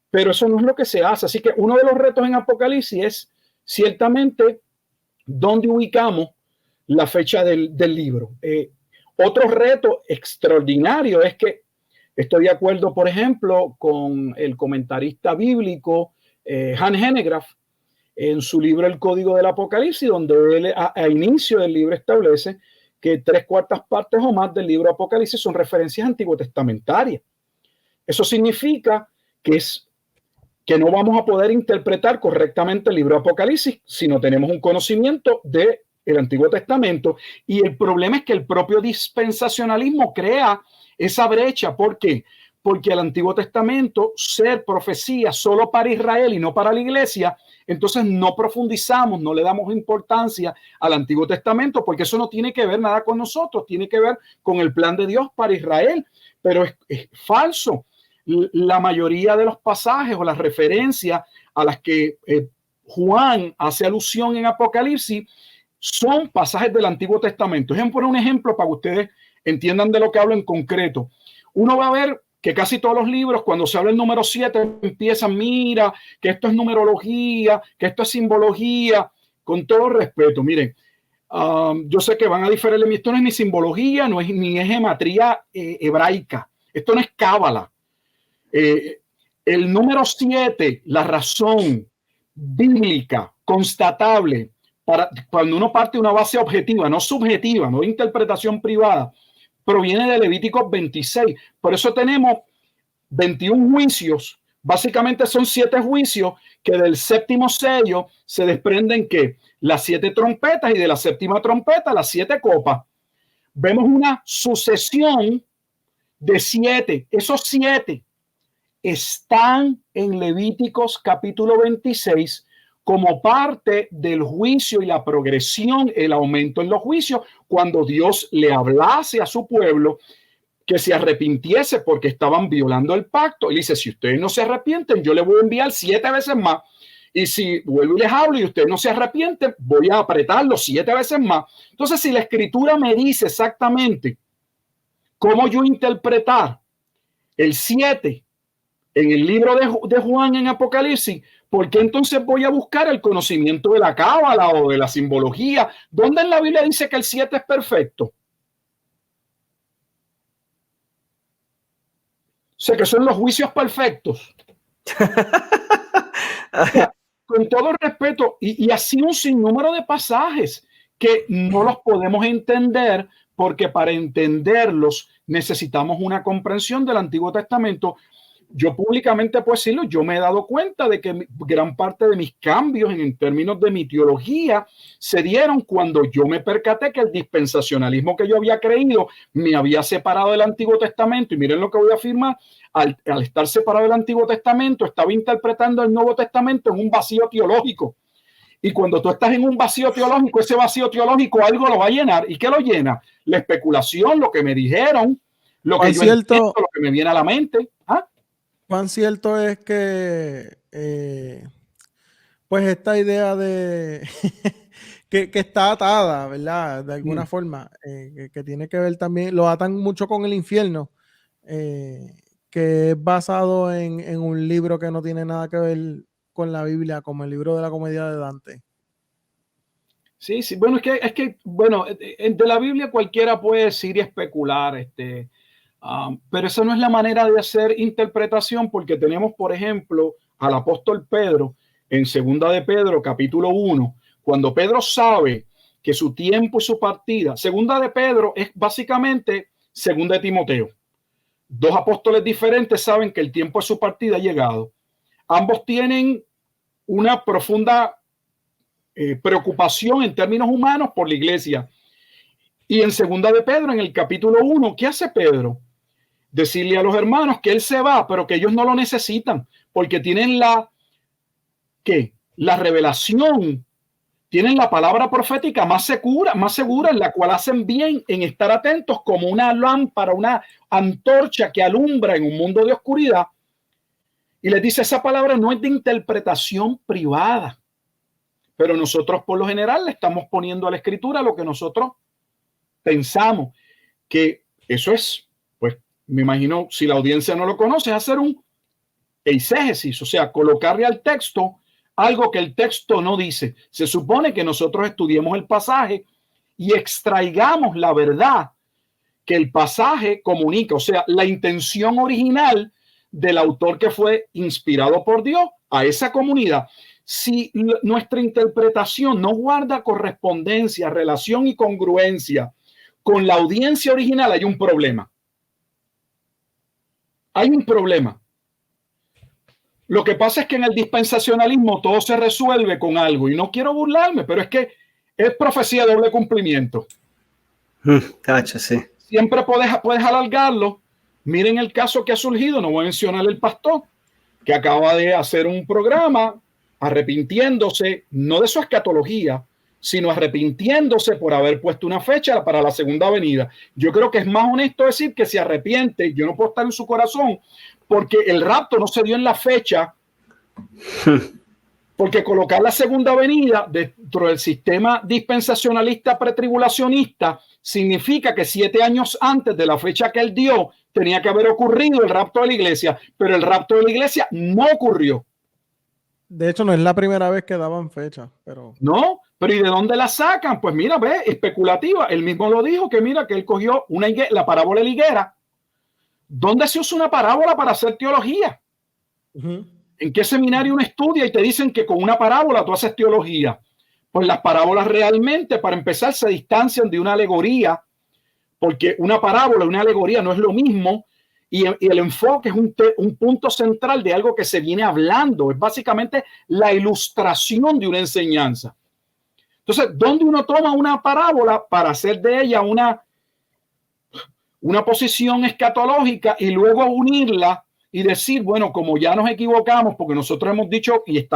Pero eso no es lo que se hace. Así que uno de los retos en Apocalipsis es ciertamente dónde ubicamos la fecha del libro. Otro reto extraordinario es que estoy de acuerdo, por ejemplo, con el comentarista bíblico Hans Henegraaff en su libro El Código del Apocalipsis, donde él a inicio del libro establece que 3/4 partes o más del libro Apocalipsis son referencias antiguotestamentarias. Eso significa que no vamos a poder interpretar correctamente el libro Apocalipsis si no tenemos un conocimiento del Antiguo Testamento. Y el problema es que el propio dispensacionalismo crea esa brecha. ¿Por qué? Porque el Antiguo Testamento, ser profecía solo para Israel y no para la iglesia, entonces no profundizamos, no le damos importancia al Antiguo Testamento, porque eso no tiene que ver nada con nosotros, tiene que ver con el plan de Dios para Israel. Pero es falso. La mayoría de los pasajes o las referencias a las que Juan hace alusión en Apocalipsis son pasajes del Antiguo Testamento. Déjenme poner un ejemplo para que ustedes entiendan de lo que hablo en concreto. Uno va a ver que casi todos los libros, cuando se habla el número 7, empiezan, mira, que esto es numerología, que esto es simbología. Con todo respeto, miren, yo sé que van a diferir de mí, esto no es ni simbología, ni es gematría hebraica, esto no es cábala. El número 7, la razón bíblica constatable para cuando uno parte de una base objetiva, no subjetiva, no de interpretación privada, proviene de Levítico 26. Por eso tenemos 21 juicios Básicamente son 7 juicios que del séptimo sello se desprenden que las 7 trompetas y de la séptima trompeta las 7 copas. Vemos una sucesión de 7. Esos 7 están en Levíticos capítulo 26 como parte del juicio y la progresión, el aumento en los juicios, cuando Dios le hablase a su pueblo que se arrepintiese porque estaban violando el pacto. Y dice, si ustedes no se arrepienten, yo les voy a enviar 7 veces más. Y si vuelvo y les hablo y ustedes no se arrepienten, voy a apretarlo 7 veces más. Entonces, si la escritura me dice exactamente cómo yo interpretar el 7 en el libro de Juan en Apocalipsis, ¿por qué entonces voy a buscar el conocimiento de la cábala o de la simbología? ¿Dónde en la Biblia dice que el 7 es perfecto? Sé que son los juicios perfectos. O sea, con todo respeto, y así un sinnúmero de pasajes que no los podemos entender, porque para entenderlos necesitamos una comprensión del Antiguo Testamento. Yo públicamente puedo decirlo, yo me he dado cuenta de que gran parte de mis cambios en términos de mi teología se dieron cuando yo me percaté que el dispensacionalismo que yo había creído me había separado del Antiguo Testamento. Y miren lo que voy a afirmar, al estar separado del Antiguo Testamento, estaba interpretando el Nuevo Testamento en un vacío teológico. Y cuando tú estás en un vacío teológico, ese vacío teológico algo lo va a llenar. ¿Y qué lo llena? La especulación, lo que me dijeron, lo que yo entiendo, lo que me viene a la mente. ¿Ah? ¿Cuán cierto es que pues esta idea de que está atada, ¿verdad? De alguna forma, que tiene que ver también, lo atan mucho con el infierno, que es basado en un libro que no tiene nada que ver con la Biblia, como el libro de la Comedia de Dante? Sí, sí, bueno, bueno, de la Biblia cualquiera puede decir y especular, pero esa no es la manera de hacer interpretación, porque tenemos, por ejemplo, al apóstol Pedro en Segunda de Pedro, capítulo 1, cuando Pedro sabe que su tiempo y su partida, Segunda de Pedro es básicamente Segunda de Timoteo. 2 apóstoles diferentes saben que el tiempo de su partida ha llegado. Ambos tienen una profunda preocupación en términos humanos por la iglesia. Y en Segunda de Pedro, en el capítulo 1, ¿qué hace Pedro? Decirle a los hermanos que él se va, pero que ellos no lo necesitan, porque tienen la revelación, tienen la palabra profética más segura, en la cual hacen bien en estar atentos como una lámpara, una antorcha que alumbra en un mundo de oscuridad. Y les dice, esa palabra no es de interpretación privada, pero nosotros por lo general le estamos poniendo a la escritura lo que nosotros pensamos, que eso es, pues me imagino, si la audiencia no lo conoce, es hacer un eisegesis, o sea, colocarle al texto algo que el texto no dice. Se supone que nosotros estudiemos el pasaje y extraigamos la verdad que el pasaje comunica, o sea, la intención original del autor que fue inspirado por Dios a esa comunidad. Si nuestra interpretación no guarda correspondencia, relación y congruencia con la audiencia original, hay un problema. Hay un problema. Lo que pasa es que en el dispensacionalismo todo se resuelve con algo, y no quiero burlarme, pero es que es profecía de doble cumplimiento. Cacha, sí. Siempre puedes alargarlo. Miren el caso que ha surgido, no voy a mencionar el pastor, que acaba de hacer un programa arrepintiéndose, no de su escatología, sino arrepintiéndose por haber puesto una fecha para la segunda venida. Yo creo que es más honesto decir que se arrepiente. Yo no puedo estar en su corazón, porque el rapto no se dio en la fecha, porque colocar la segunda venida dentro del sistema dispensacionalista pretribulacionista significa que 7 años antes de la fecha que él dio tenía que haber ocurrido el rapto de la iglesia, pero el rapto de la iglesia no ocurrió. De hecho, no es la primera vez que daban fecha, pero... No, pero ¿y de dónde la sacan? Pues mira, ve, especulativa. Él mismo lo dijo, que mira, que él cogió la parábola de la higuera. ¿Dónde se usa una parábola para hacer teología? ¿En qué seminario uno estudia y te dicen que con una parábola tú haces teología? Pues las parábolas realmente, para empezar, se distancian de una alegoría, porque una parábola y una alegoría no es lo mismo, Y el enfoque es un punto central de algo que se viene hablando. Es básicamente la ilustración de una enseñanza. Entonces, ¿dónde uno toma una parábola para hacer de ella una posición escatológica y luego unirla y decir, bueno, como ya nos equivocamos, porque nosotros hemos dicho y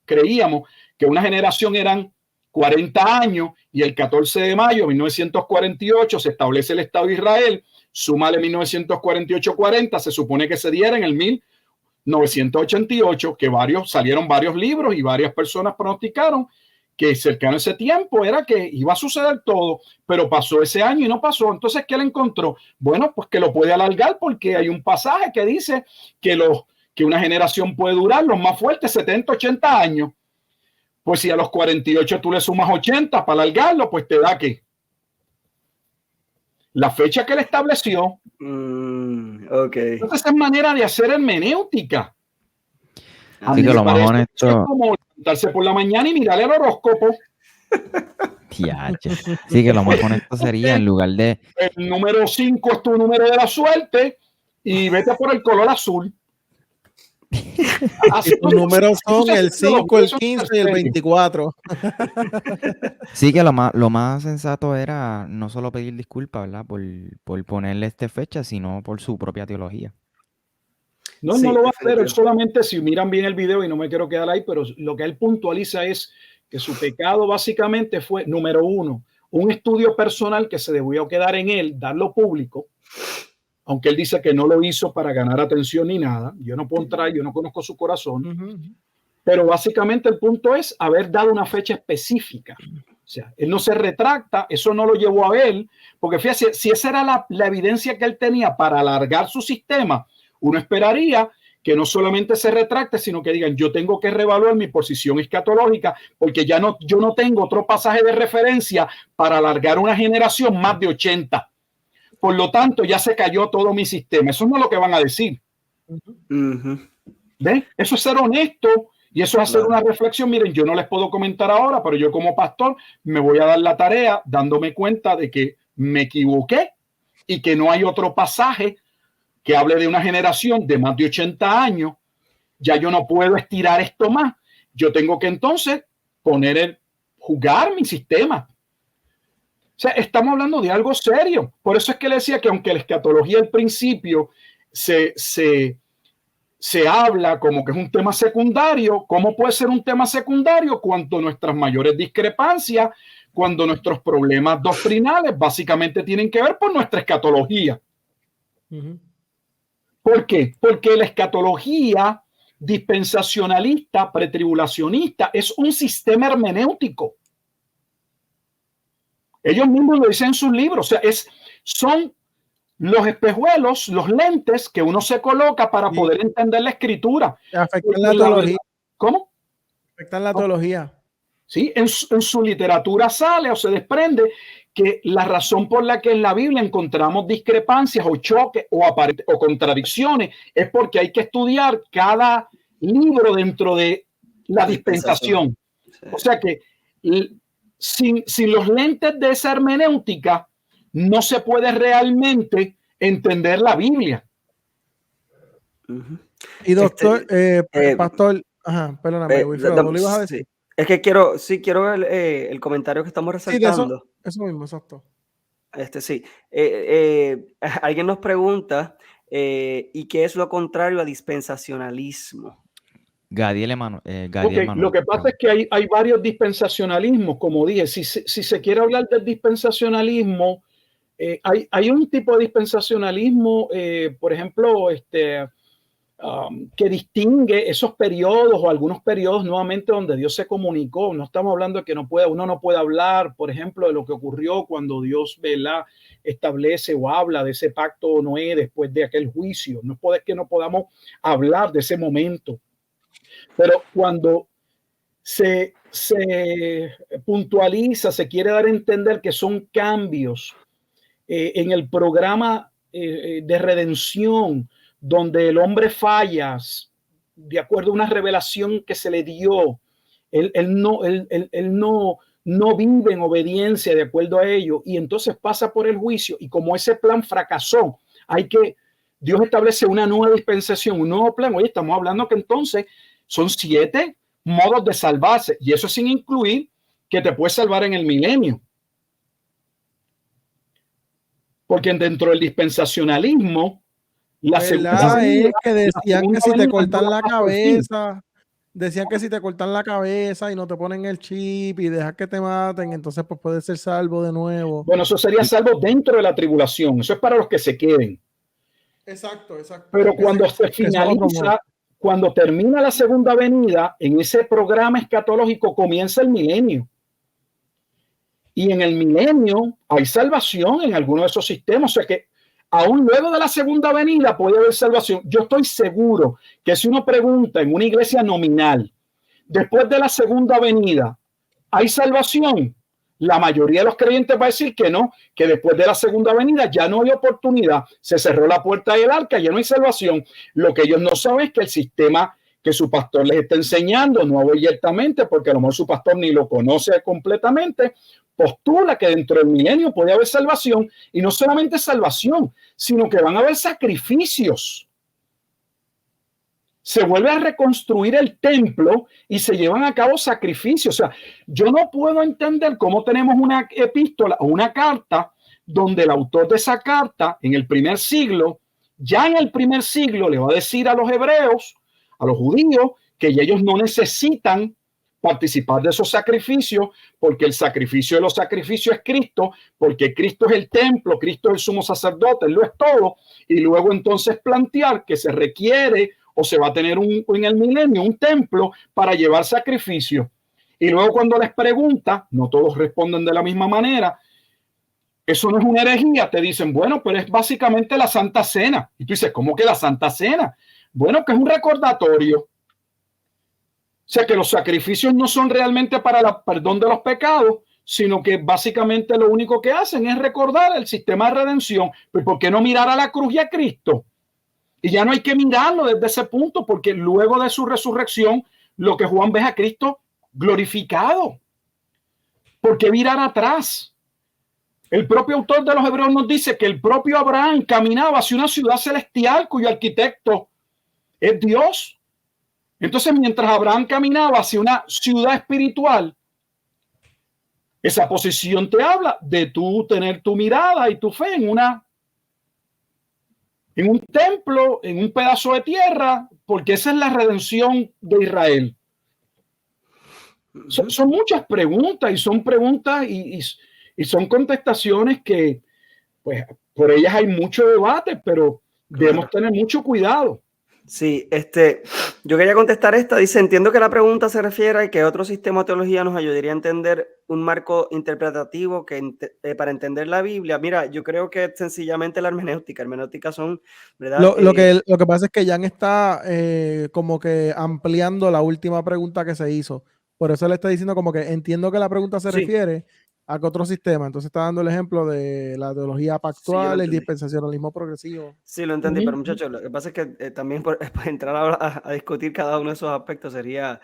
creíamos que una generación eran 40 años y el 14 de mayo de 1948 se establece el Estado de Israel, súmale 1948-40, se supone que se diera en el 1988, que salieron varios libros y varias personas pronosticaron que cercano a ese tiempo era que iba a suceder todo, pero pasó ese año y no pasó. Entonces, ¿qué le encontró? Bueno, pues que lo puede alargar porque hay un pasaje que dice que una generación puede durar los más fuertes 70, 80 años. Pues si a los 48 tú le sumas 80 para alargarlo, pues te da que la fecha que él estableció. Okay. Entonces es manera de hacer hermenéutica. Así que lo más honesto es como levantarse por la mañana y mirar el horóscopo. Sí, que lo más honesto sería en lugar de... El número 5 es tu número de la suerte y vete por el color azul. Y tus números son el 5, el 15 y el 24. Sí, que lo más sensato era no solo pedir disculpas, ¿verdad? Por ponerle fecha, sino por su propia teología. No, sí, no lo va a hacer, él solamente, si miran bien el video, y no me quiero quedar ahí, pero lo que él puntualiza es que su pecado básicamente fue, número 1, un estudio personal que se debió quedar en él, darlo público, aunque él dice que no lo hizo para ganar atención ni nada. Yo no puedo entrar, yo no conozco su corazón, pero básicamente el punto es haber dado una fecha específica. O sea, él no se retracta, eso no lo llevó a él, porque fíjate, si esa era la evidencia que él tenía para alargar su sistema, uno esperaría que no solamente se retracte, sino que digan, yo tengo que reevaluar mi posición escatológica porque yo no tengo otro pasaje de referencia para alargar una generación más de 80. Por lo tanto, ya se cayó todo mi sistema. Eso no es lo que van a decir. ¿Ven? Eso es ser honesto y eso es hacer una reflexión. Miren, yo no les puedo comentar ahora, pero yo como pastor me voy a dar la tarea dándome cuenta de que me equivoqué y que no hay otro pasaje que hable de una generación de más de 80 años. Ya yo no puedo estirar esto más. Yo tengo que entonces jugar mi sistema. O sea, estamos hablando de algo serio. Por eso es que le decía que aunque la escatología al principio se habla como que es un tema secundario, ¿cómo puede ser un tema secundario cuando nuestras mayores discrepancias, cuando nuestros problemas doctrinales básicamente tienen que ver con nuestra escatología? ¿Por qué? Porque la escatología dispensacionalista, pretribulacionista, es un sistema hermenéutico. Ellos mismos lo dicen en sus libros. O sea, son los espejuelos, los lentes que uno se coloca para poder entender la escritura. Afectan la teología. ¿Cómo? Afectan la teología. Sí, en su literatura sale o se desprende que la razón por la que en la Biblia encontramos discrepancias o choques o contradicciones es porque hay que estudiar cada libro dentro de la dispensación. O sea que sin los lentes de esa hermenéutica no se puede realmente entender la Biblia. Y doctor, pastor, perdóname, Wilfredo, ¿no le ibas a decir? Sí. Es que quiero ver el comentario que estamos resaltando. Sí, eso mismo, exacto. Sí. Alguien nos pregunta, ¿y qué es lo contrario a dispensacionalismo? Gadiel Emanuel. Lo que pasa es que hay varios dispensacionalismos, como dije. Si se quiere hablar del dispensacionalismo, hay un tipo de dispensacionalismo, por ejemplo, que distingue esos periodos o algunos periodos nuevamente donde Dios se comunicó. No estamos hablando de que uno no puede hablar, por ejemplo, de lo que ocurrió cuando Dios establece o habla de ese pacto Noé después de aquel juicio. No es que no podamos hablar de ese momento. Pero cuando se puntualiza, se quiere dar a entender que son cambios en el programa de redención, donde el hombre falla de acuerdo a una revelación que se le dio. Él no vive en obediencia de acuerdo a ello y entonces pasa por el juicio y como ese plan fracasó, hay que Dios establece una nueva dispensación, un nuevo plan. Oye, estamos hablando que entonces son 7 modos de salvarse, y eso sin incluir que te puedes salvar en el milenio. Porque dentro del dispensacionalismo, la segunda venida, es que decían que si te cortan la cabeza, decían que si te cortan la cabeza y no te ponen el chip y dejas que te maten, entonces pues puedes ser salvo de nuevo. Bueno, eso sería salvo dentro de la tribulación. Eso es para los que se queden. Exacto. Pero cuando se finaliza, cuando termina la segunda venida, en ese programa escatológico comienza el milenio. Y en el milenio hay salvación en alguno de esos sistemas. O sea que aún luego de la segunda venida puede haber salvación. Yo estoy seguro que si uno pregunta en una iglesia nominal, después de la segunda venida, ¿hay salvación? La mayoría de los creyentes va a decir que no, que después de la segunda venida ya no hay oportunidad, se cerró la puerta del arca, ya no hay salvación. Lo que ellos no saben es que el sistema que su pastor les está enseñando, no abiertamente, porque a lo mejor su pastor ni lo conoce completamente, postula que dentro del milenio puede haber salvación, y no solamente salvación, sino que van a haber sacrificios. Se vuelve a reconstruir el templo y se llevan a cabo sacrificios. O sea, yo no puedo entender cómo tenemos una epístola o una carta donde el autor de esa carta en el primer siglo, ya en el primer siglo le va a decir a los hebreos, a los judíos, que ellos no necesitan participar de esos sacrificios, porque el sacrificio de los sacrificios es Cristo, porque Cristo es el templo, Cristo es el sumo sacerdote, Él lo es todo, y luego entonces plantear que se requiere o se va a tener en el milenio un templo para llevar sacrificio. Y luego cuando les pregunta, no todos responden de la misma manera, eso no es una herejía, te dicen, bueno, pero es básicamente la Santa Cena. Y tú dices, ¿cómo que la Santa Cena? Bueno, que es un recordatorio. O sea, que los sacrificios no son realmente para el perdón de los pecados, sino que básicamente lo único que hacen es recordar el sistema de redención. Pues ¿por qué no mirar a la cruz y a Cristo? Y ya no hay que mirarlo desde ese punto, porque luego de su resurrección, lo que Juan ve a Cristo glorificado. ¿Por qué mirar atrás? El propio autor de los Hebreos nos dice que el propio Abraham caminaba hacia una ciudad celestial cuyo arquitecto es Dios. Entonces, mientras Abraham caminaba hacia una ciudad espiritual, esa posición te habla de tú tener tu mirada y tu fe en un templo, en un pedazo de tierra, porque esa es la redención de Israel. Son muchas preguntas, y son preguntas y son contestaciones que, pues, por ellas hay mucho debate, pero debemos tener mucho cuidado. Sí, yo quería contestar esta. Dice, entiendo que la pregunta se refiere a que otro sistema de teología nos ayudaría a entender un marco interpretativo para entender la Biblia. Mira, yo creo que sencillamente la hermenéutica. Hermenéutica son, ¿verdad? Lo que pasa es que Jan está como que ampliando la última pregunta que se hizo. Por eso le está diciendo como que entiendo que la pregunta se refiere a que otro sistema. Entonces está dando el ejemplo de la teología pactual, el dispensacionalismo progresivo. Sí, lo entendí, pero muchachos, lo que pasa es que también por entrar a discutir cada uno de esos aspectos sería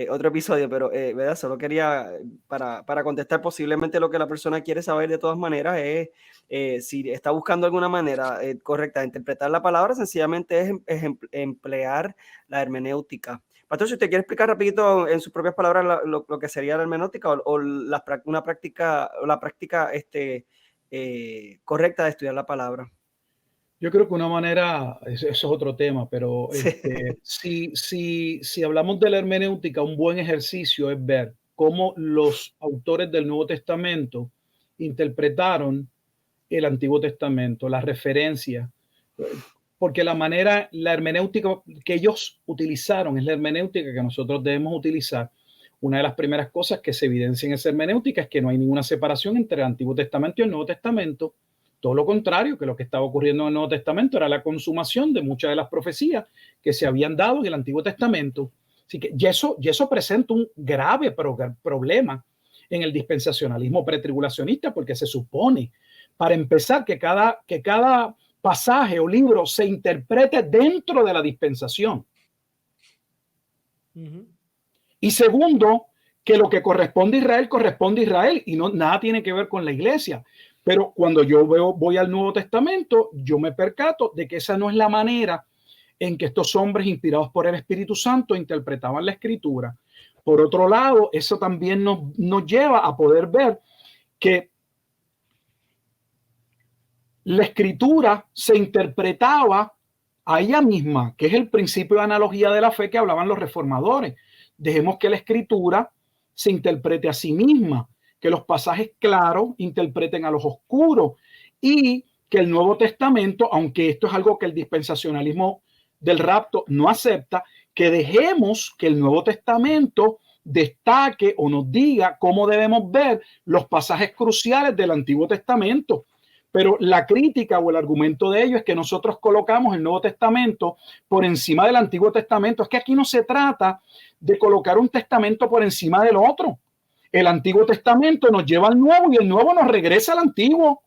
otro episodio, pero ¿verdad? Solo quería, para contestar posiblemente lo que la persona quiere saber de todas maneras es si está buscando alguna manera correcta de interpretar la palabra, sencillamente es emplear la hermenéutica. Pastor, si usted quiere explicar rapidito en sus propias palabras lo que sería la hermenéutica o la práctica correcta de estudiar la palabra. Yo creo que una manera, eso es otro tema, pero si hablamos de la hermenéutica, un buen ejercicio es ver cómo los autores del Nuevo Testamento interpretaron el Antiguo Testamento, las referencias, porque la hermenéutica que ellos utilizaron es la hermenéutica que nosotros debemos utilizar. Una de las primeras cosas que se evidencia en esa hermenéutica es que no hay ninguna separación entre el Antiguo Testamento y el Nuevo Testamento. Todo lo contrario, que lo que estaba ocurriendo en el Nuevo Testamento era la consumación de muchas de las profecías que se habían dado en el Antiguo Testamento. Así que y eso presenta un grave problema en el dispensacionalismo pretribulacionista, porque se supone, para empezar, que cada pasaje o libro se interprete dentro de la dispensación. Y segundo, que lo que corresponde a Israel y nada tiene que ver con la iglesia. Pero cuando yo voy al Nuevo Testamento, yo me percato de que esa no es la manera en que estos hombres inspirados por el Espíritu Santo interpretaban la Escritura. Por otro lado, eso también nos lleva a poder ver que la Escritura se interpretaba a ella misma, que es el principio de analogía de la fe que hablaban los reformadores. Dejemos que la Escritura se interprete a sí misma, que los pasajes claros interpreten a los oscuros, y que el Nuevo Testamento, aunque esto es algo que el dispensacionalismo del rapto no acepta, que dejemos que el Nuevo Testamento destaque o nos diga cómo debemos ver los pasajes cruciales del Antiguo Testamento. Pero la crítica o el argumento de ello es que nosotros colocamos el Nuevo Testamento por encima del Antiguo Testamento. Es que aquí no se trata de colocar un testamento por encima del otro. El Antiguo Testamento nos lleva al Nuevo y el Nuevo nos regresa al Antiguo,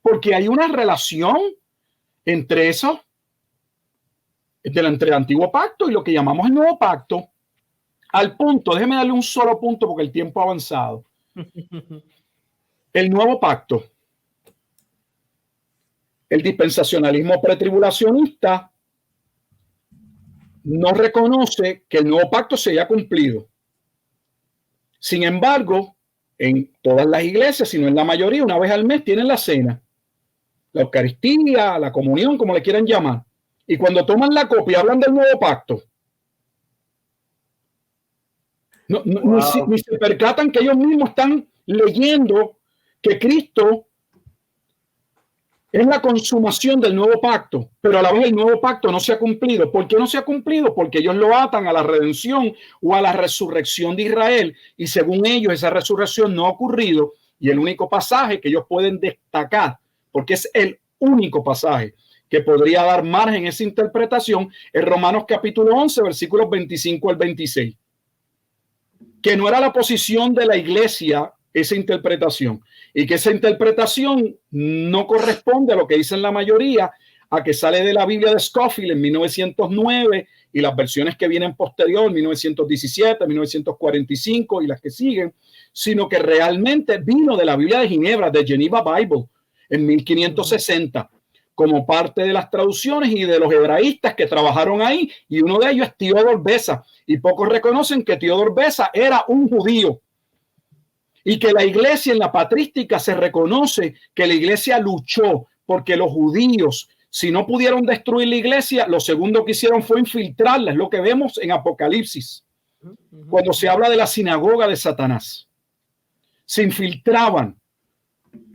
porque hay una relación entre eso, entre el Antiguo Pacto y lo que llamamos el Nuevo Pacto, al punto, déjeme darle un solo punto porque el tiempo ha avanzado. El Nuevo Pacto, el dispensacionalismo pretribulacionista no reconoce que el Nuevo Pacto se haya cumplido. Sin embargo, en todas las iglesias, si no en la mayoría, una vez al mes tienen la cena, la Eucaristía, la comunión, como le quieran llamar. Y cuando toman la copia hablan del Nuevo Pacto. Ni se percatan que ellos mismos están leyendo que Cristo es la consumación del Nuevo Pacto, pero a la vez el Nuevo Pacto no se ha cumplido. ¿Por qué no se ha cumplido? Porque ellos lo atan a la redención o a la resurrección de Israel, y según ellos esa resurrección no ha ocurrido, y el único pasaje que ellos pueden destacar, porque es el único pasaje que podría dar margen a esa interpretación, es Romanos capítulo 11, versículos 25 al 26, que no era la posición de la iglesia esa interpretación, y que esa interpretación no corresponde a lo que dicen la mayoría, a que sale de la Biblia de Scofield en 1909 y las versiones que vienen posterior, 1917, 1945 y las que siguen, sino que realmente vino de la Biblia de Ginebra, de Geneva Bible, en 1560, como parte de las traducciones y de los hebraístas que trabajaron ahí, y uno de ellos es Theodor Beza, y pocos reconocen que Theodor Beza era un judío, y que la iglesia en la patrística se reconoce que la iglesia luchó porque los judíos, si no pudieron destruir la iglesia, lo segundo que hicieron fue infiltrarla. Es lo que vemos en Apocalipsis, cuando se habla de la sinagoga de Satanás. Se infiltraban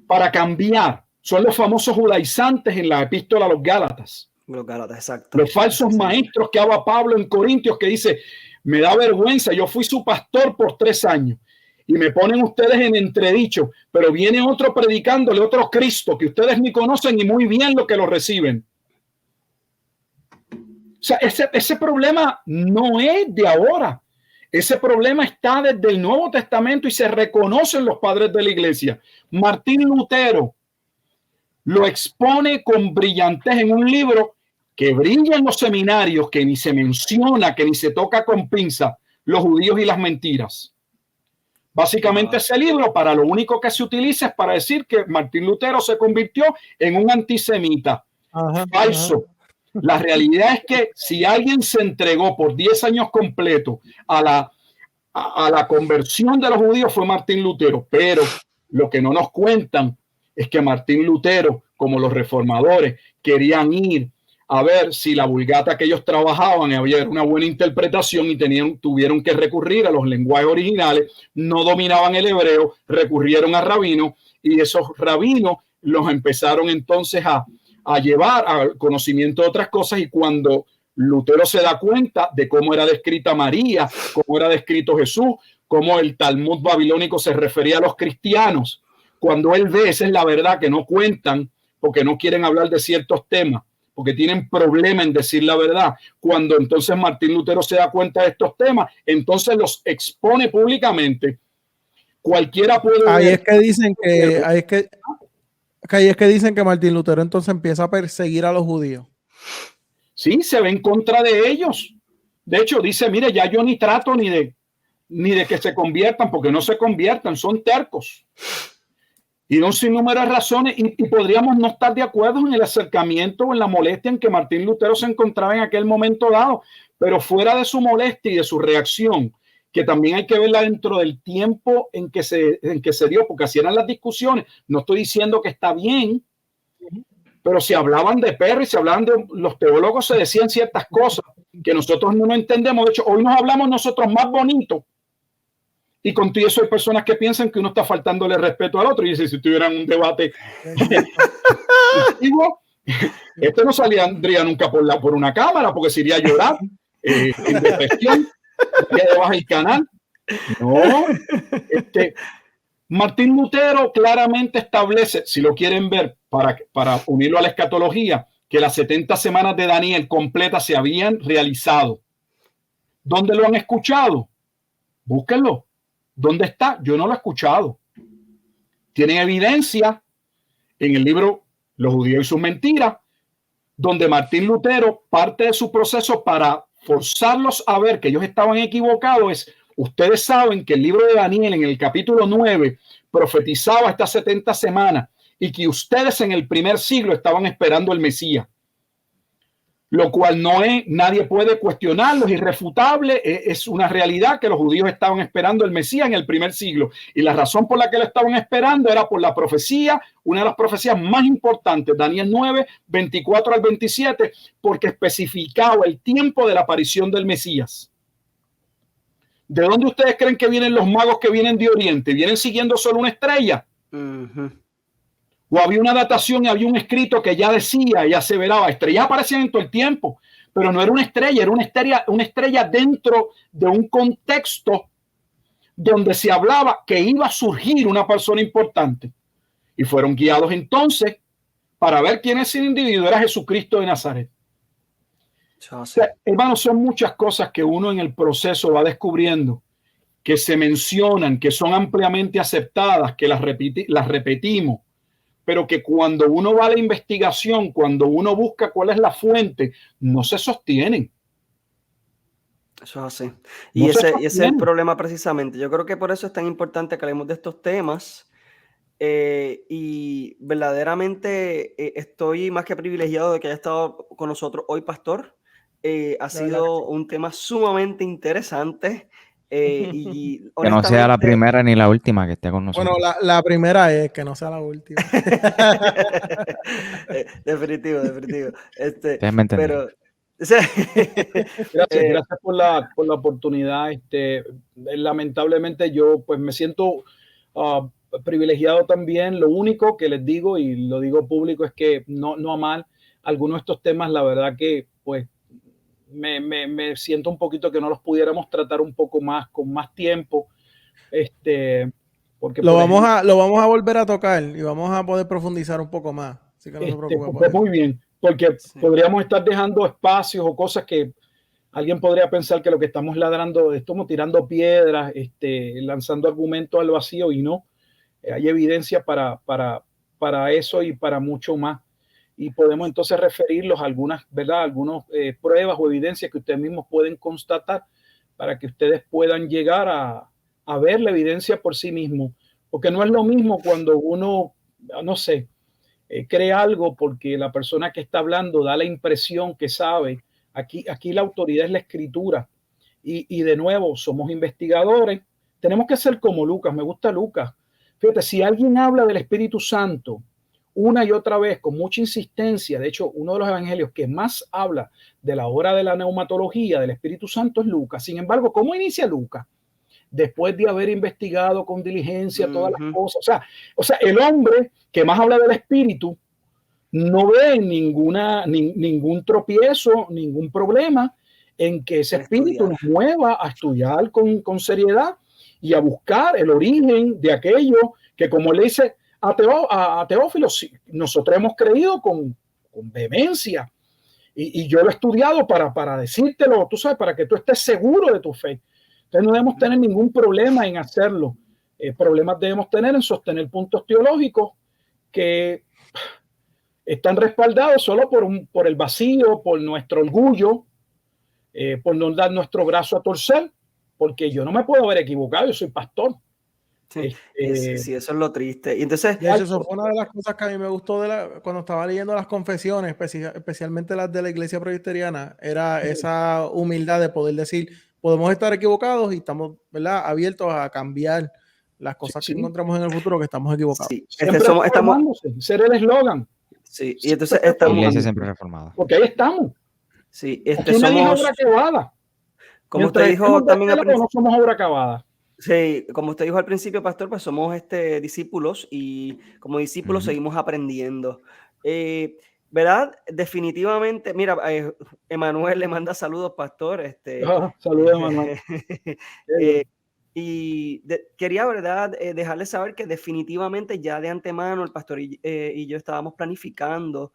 para cambiar. Son los famosos judaizantes en la epístola a los Gálatas. Los Gálatas, exacto. Los falsos maestros que habla Pablo en Corintios, que dice, me da vergüenza, yo fui su pastor por 3 años. Y me ponen ustedes en entredicho, pero viene otro predicándole otro Cristo que ustedes ni conocen y muy bien lo que lo reciben. O sea, ese problema no es de ahora. Ese problema está desde el Nuevo Testamento y se reconocen los padres de la iglesia. Martín Lutero lo expone con brillantez en un libro que brilla en los seminarios, que ni se menciona, que ni se toca con pinza, Los judíos y las mentiras. Básicamente ese libro para lo único que se utiliza es para decir que Martín Lutero se convirtió en un antisemita. Falso. La realidad es que si alguien se entregó por 10 años completos a la conversión de los judíos fue Martín Lutero. Pero lo que no nos cuentan es que Martín Lutero, como los reformadores, querían ir a ver si la vulgata que ellos trabajaban había una buena interpretación y tuvieron que recurrir a los lenguajes originales, no dominaban el hebreo, recurrieron a rabinos y esos rabinos los empezaron entonces a llevar al conocimiento de otras cosas, y cuando Lutero se da cuenta de cómo era descrita María, cómo era descrito Jesús, cómo el Talmud babilónico se refería a los cristianos, cuando él ve, esa es la verdad que no cuentan porque no quieren hablar de ciertos temas, porque tienen problema en decir la verdad. Cuando entonces Martín Lutero se da cuenta de estos temas, entonces los expone públicamente. Cualquiera puede... Ahí es que dicen que dicen que Martín Lutero entonces empieza a perseguir a los judíos. Sí, se ve en contra de ellos. De hecho, dice, mire, ya yo ni trato ni de que se conviertan, porque no se conviertan, son tercos. Y de un sinnúmero de razones, y podríamos no estar de acuerdo en el acercamiento o en la molestia en que Martín Lutero se encontraba en aquel momento dado, pero fuera de su molestia y de su reacción, que también hay que verla dentro del tiempo en que se dio, porque así eran las discusiones. No estoy diciendo que está bien, pero si hablaban de Perry, si hablaban de los teólogos, se decían ciertas cosas que nosotros no entendemos. De hecho, hoy nos hablamos nosotros más bonito. Y con todo eso hay personas que piensan que uno está faltándole respeto al otro. Y si tuvieran un debate, esto no saldría nunca por una cámara, porque se iría a llorar en depresión, iría debajo del canal. No, Martín Lutero claramente establece, si lo quieren ver, para unirlo a la escatología, que las 70 semanas de Daniel completas se habían realizado. ¿Dónde lo han escuchado? Búsquenlo. ¿Dónde está? Yo no lo he escuchado. Tienen evidencia en el libro Los judíos y sus mentiras, donde Martín Lutero, parte de su proceso para forzarlos a ver que ellos estaban equivocados es: ustedes saben que el libro de Daniel en el capítulo 9 profetizaba estas 70 semanas y que ustedes en el primer siglo estaban esperando el Mesías. Lo cual nadie puede cuestionarlo, es irrefutable, es una realidad que los judíos estaban esperando el Mesías en el primer siglo. Y la razón por la que lo estaban esperando era por la profecía, una de las profecías más importantes, Daniel 9, 24 al 27, porque especificaba el tiempo de la aparición del Mesías. ¿De dónde ustedes creen que vienen los magos que vienen de Oriente? ¿Vienen siguiendo solo una estrella? O había una datación y había un escrito que ya decía y aseveraba, estrellas aparecían en todo el tiempo, pero no era una estrella, era una estrella dentro de un contexto donde se hablaba que iba a surgir una persona importante. Y fueron guiados entonces para ver quién es ese individuo. Era Jesucristo de Nazaret. O sea, hermanos, son muchas cosas que uno en el proceso va descubriendo, que se mencionan, que son ampliamente aceptadas, que las repetimos, pero que cuando uno va a la investigación, cuando uno busca cuál es la fuente, no se sostienen. Eso es así. Y ese es el problema precisamente. Yo creo que por eso es tan importante que hablemos de estos temas. Y verdaderamente estoy más que privilegiado de que haya estado con nosotros hoy, Pastor. Ha sido un tema sumamente interesante. Y que no sea la primera ni la última que esté con nosotros. Bueno, la primera es que no sea la última. Definitivo. Pero gracias por la oportunidad. Lamentablemente yo pues me siento privilegiado también. Lo único que les digo, y lo digo público, es que no a mal, algunos de estos temas, la verdad que pues me siento un poquito que no los pudiéramos tratar un poco más, con más tiempo. Porque lo vamos a volver a tocar y vamos a poder profundizar un poco más. Así que no se preocupe. Pues muy bien, porque podríamos estar dejando espacios o cosas que alguien podría pensar que lo que estamos ladrando es como tirando piedras, lanzando argumentos al vacío, y no. Hay evidencia para eso y para mucho más. Y podemos entonces referirlos a algunas pruebas o evidencias que ustedes mismos pueden constatar para que ustedes puedan llegar a ver la evidencia por sí mismos. Porque no es lo mismo cuando uno, no sé, cree algo porque la persona que está hablando da la impresión que sabe. Aquí la autoridad es la escritura. Y de nuevo, somos investigadores. Tenemos que ser como Lucas. Me gusta Lucas. Fíjate, si alguien habla del Espíritu Santo una y otra vez, con mucha insistencia, de hecho, uno de los evangelios que más habla de la obra de la neumatología del Espíritu Santo es Lucas. Sin embargo, ¿cómo inicia Lucas? Después de haber investigado con diligencia todas las cosas. O sea, el hombre que más habla del Espíritu no ve ningún tropiezo, ningún problema en que ese Espíritu nos mueva a estudiar con seriedad y a buscar el origen de aquello que, como le dice a Teófilo, nosotros hemos creído con vehemencia, y yo lo he estudiado para decírtelo, tú sabes, para que tú estés seguro de tu fe. Entonces no debemos tener ningún problema en hacerlo. Problemas debemos tener en sostener puntos teológicos que están respaldados solo por el vacío, por nuestro orgullo, por no dar nuestro brazo a torcer, porque yo no me puedo haber equivocado, yo soy pastor. Sí, sí, eso es lo triste. Y entonces, de hecho, eso fue una de las cosas que a mí me gustó cuando estaba leyendo las confesiones, especialmente las de la iglesia presbiteriana, era esa humildad de poder decir, podemos estar equivocados y estamos, ¿verdad?, abiertos a cambiar las cosas que encontramos en el futuro, que estamos equivocados. sí, Siempre estamos, ser el eslogan. Sí, y entonces estamos. Iglesia siempre reformada. Porque ahí estamos. Sí, Aquí nadie es obra acabada. Como usted dijo también al principio, no somos obra acabada. Sí, como usted dijo al principio, pastor, pues somos discípulos y como discípulos seguimos aprendiendo. ¿Verdad? Definitivamente, mira, Emanuel le manda saludos, pastor. Saludos, Emanuel. Quería, ¿verdad?, dejarles saber que definitivamente ya de antemano el pastor y yo estábamos planificando,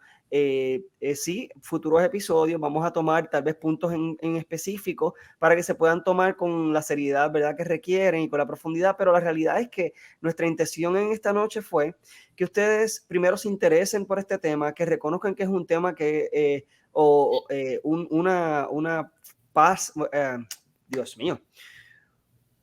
sí, futuros episodios. Vamos a tomar tal vez puntos en específico para que se puedan tomar con la seriedad, ¿verdad?, que requieren y con la profundidad, pero la realidad es que nuestra intención en esta noche fue que ustedes primero se interesen por este tema, que reconozcan que es un tema que, una paz, Dios mío,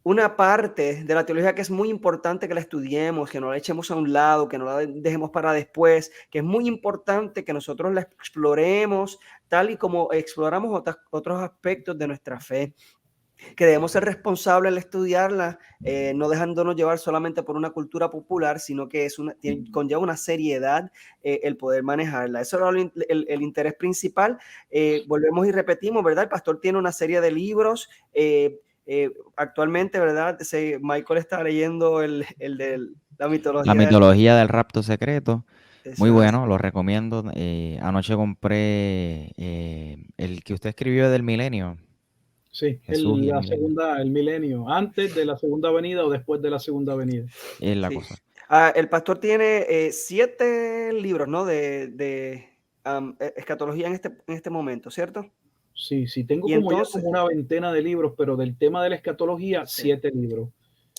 una parte de la teología que es muy importante que la estudiemos, que no la echemos a un lado, que no la dejemos para después, que es muy importante que nosotros la exploremos tal y como exploramos otros aspectos de nuestra fe, que debemos ser responsables al estudiarla, no dejándonos llevar solamente por una cultura popular, sino que conlleva una seriedad el poder manejarla. Eso era el interés principal. Volvemos y repetimos, ¿verdad? El pastor tiene una serie de libros. Actualmente, ¿verdad? Michael está leyendo el de la mitología. La mitología del rapto secreto. Muy Exacto. bueno, lo recomiendo. Anoche compré el que usted escribió del milenio. Sí, Jesús y el milenio, antes de la segunda venida o después de la segunda venida. Es la cosa. El pastor tiene 7 libros, ¿no?, de escatología en este momento, ¿cierto? Sí, tengo como una veintena de libros, pero del tema de la escatología, 7 libros.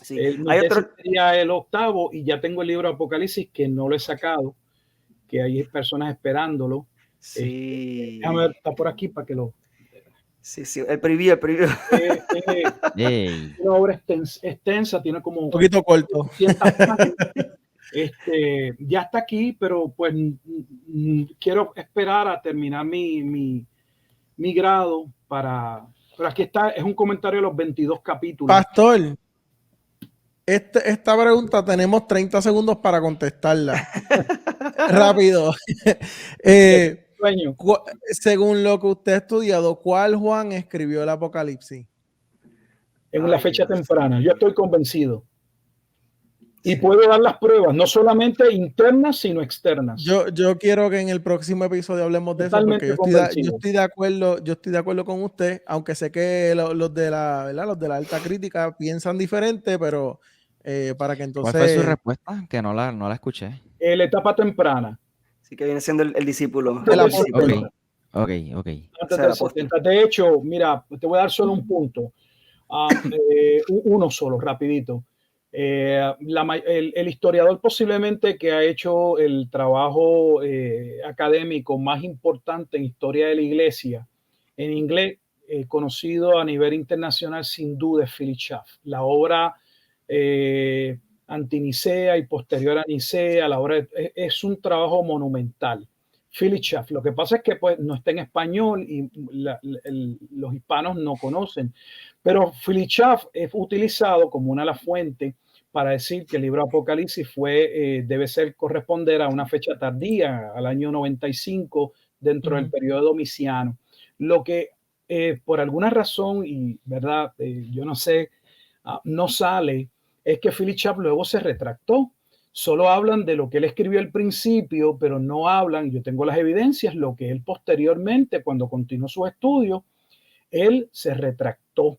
Sí. Hay otro... sería el 8º y ya tengo el libro Apocalipsis que no lo he sacado, que hay personas esperándolo. Sí. Déjame ver, está por aquí para que lo... Sí, el preview. Una obra extensa, tiene como un poquito corto. Ya está aquí, pero pues quiero esperar a terminar mi grado pero aquí está, es un comentario de los 22 capítulos. Pastor, esta pregunta tenemos 30 segundos para contestarla. Rápido. Según lo que usted ha estudiado, ¿cuál Juan escribió el Apocalipsis? En una fecha temprana. Yo estoy convencido. Y puedo dar las pruebas, no solamente internas, sino externas. Yo quiero que en el próximo episodio hablemos de eso, porque yo estoy de acuerdo con usted, aunque sé que los de la alta crítica piensan diferente, pero para que entonces... ¿Cuál fue su respuesta? Que no la escuché. La etapa temprana. Sí, que viene siendo el discípulo. Ok. De hecho, mira, te voy a dar solo un punto. Uno solo, rapidito. El historiador posiblemente que ha hecho el trabajo académico más importante en historia de la iglesia, en inglés, conocido a nivel internacional sin duda, es Philip Schaff. La obra antinicea y posterior a Nicea, la obra es un trabajo monumental. Philip Schaff. Lo que pasa es que pues, no está en español y los hispanos no conocen, pero Philip Schaff es utilizado como una de las fuentes para decir que el libro Apocalipsis debe corresponder a una fecha tardía, al año 95, dentro del periodo domiciano. Lo que por alguna razón, y verdad, yo no sé, no sale, es que Philip Schaff luego se retractó. Solo hablan de lo que él escribió al principio, pero no hablan, yo tengo las evidencias, lo que él posteriormente, cuando continuó sus estudios, él se retractó.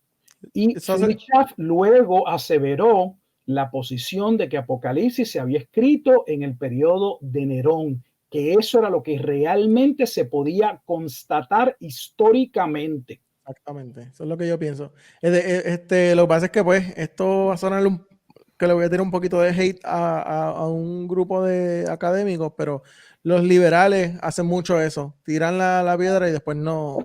Y Philip Schaff luego aseveró la posición de que Apocalipsis se había escrito en el periodo de Nerón, que eso era lo que realmente se podía constatar históricamente. Exactamente, eso es lo que yo pienso. Lo que pasa es que pues esto va a sonar que le voy a tirar un poquito de hate a un grupo de académicos, pero los liberales hacen mucho eso, tiran la piedra y después no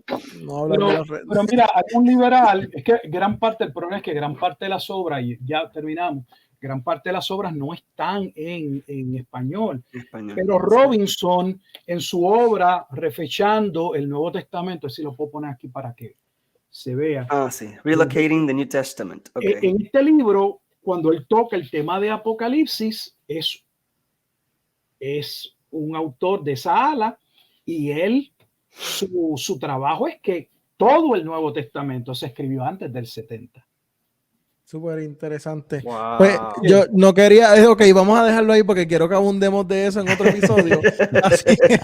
hablan de los... Pero mira, hay un liberal, es que el problema es que gran parte de las obras, y ya terminamos, gran parte de las obras no están en español. Español. Pero Robinson, en su obra Refechando el Nuevo Testamento, si lo puedo poner aquí para que se vea. Sí, Relocating the New Testament. Okay. En este libro, cuando él toca el tema de Apocalipsis, es un autor de esa ala, y él, su trabajo es que todo el Nuevo Testamento se escribió antes del 70. Súper interesante. Wow. Pues yo no quería, ok, vamos a dejarlo ahí porque quiero que abundemos de eso en otro episodio. Así que,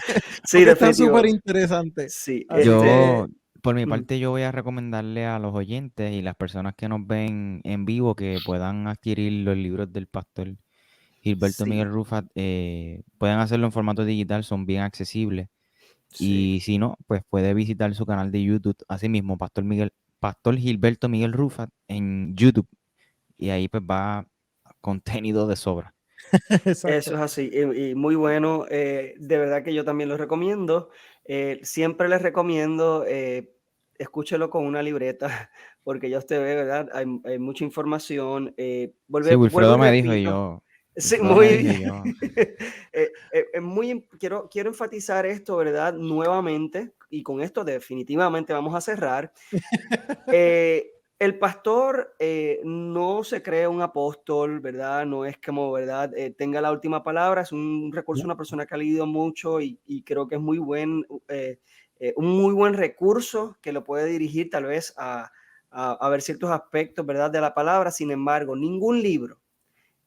sí, está súper interesante. Sí, por mi parte, yo voy a recomendarle a los oyentes y las personas que nos ven en vivo que puedan adquirir los libros del pastor Gilberto Miguel Rufat. Pueden hacerlo en formato digital, son bien accesibles. Sí. Y si no, pues puede visitar su canal de YouTube, así mismo, Pastor Gilberto Miguel Rufat en YouTube. Y ahí pues va contenido de sobra. Eso es así, y muy bueno. De verdad que yo también lo recomiendo. Siempre les recomiendo, escúchelo con una libreta, porque ya usted ve, ¿verdad? Hay mucha información. Sí, Wilfredo me dijo y yo... Sí, muy bien. Quiero enfatizar esto, ¿verdad? Nuevamente, y con esto definitivamente vamos a cerrar. El pastor no se cree un apóstol, ¿verdad? No es como, ¿verdad? Tenga la última palabra. Es un recurso, una persona que ha leído mucho y creo que es un muy buen recurso que lo puede dirigir tal vez a ver ciertos aspectos, ¿verdad? De la palabra. Sin embargo, ningún libro,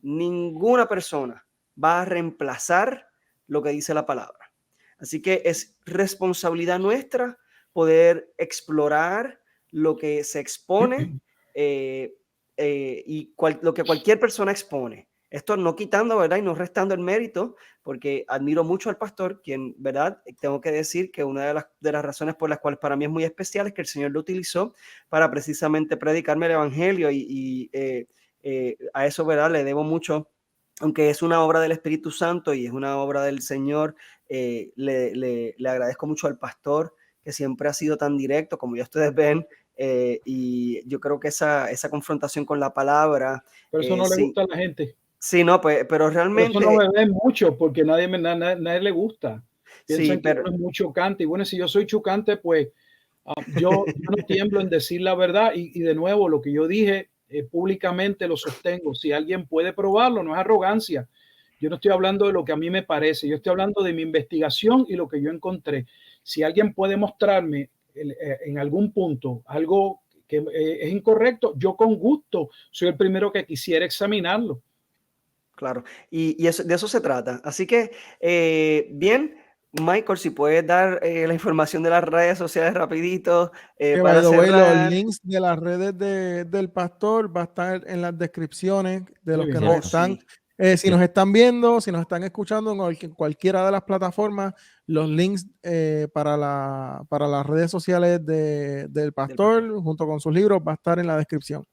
ninguna persona va a reemplazar lo que dice la palabra. Así que es responsabilidad nuestra poder explorar lo que se expone y lo que cualquier persona expone. Esto no quitando, ¿verdad? Y no restando el mérito, porque admiro mucho al pastor, quien, ¿verdad? Tengo que decir que una de las razones por las cuales para mí es muy especial es que el Señor lo utilizó para precisamente predicarme el evangelio y a eso, ¿verdad? Le debo mucho, aunque es una obra del Espíritu Santo y es una obra del Señor. Le agradezco mucho al pastor, que siempre ha sido tan directo, como ya ustedes ven, y yo creo que esa confrontación con la palabra... Pero eso no le gusta a la gente. Sí, no, pues, pero realmente... Pero eso no me ven mucho, porque nadie le gusta. Piensan que uno es muy chocante, y bueno, si yo soy chocante, pues yo no tiemblo en decir la verdad, y de nuevo, lo que yo dije públicamente lo sostengo. Si alguien puede probarlo, no es arrogancia. Yo no estoy hablando de lo que a mí me parece, yo estoy hablando de mi investigación y lo que yo encontré. Si alguien puede mostrarme en algún punto algo que es incorrecto, yo con gusto soy el primero que quisiera examinarlo. Claro, y eso, de eso se trata. Así que, bien, Michael, si puedes dar la información de las redes sociales rapidito para cerrar. Los links de las redes del pastor va a estar en las descripciones de los que nos están, si nos están viendo, si nos están escuchando en cualquiera de las plataformas, los links para las redes sociales del pastor junto con sus libros va a estar en la descripción.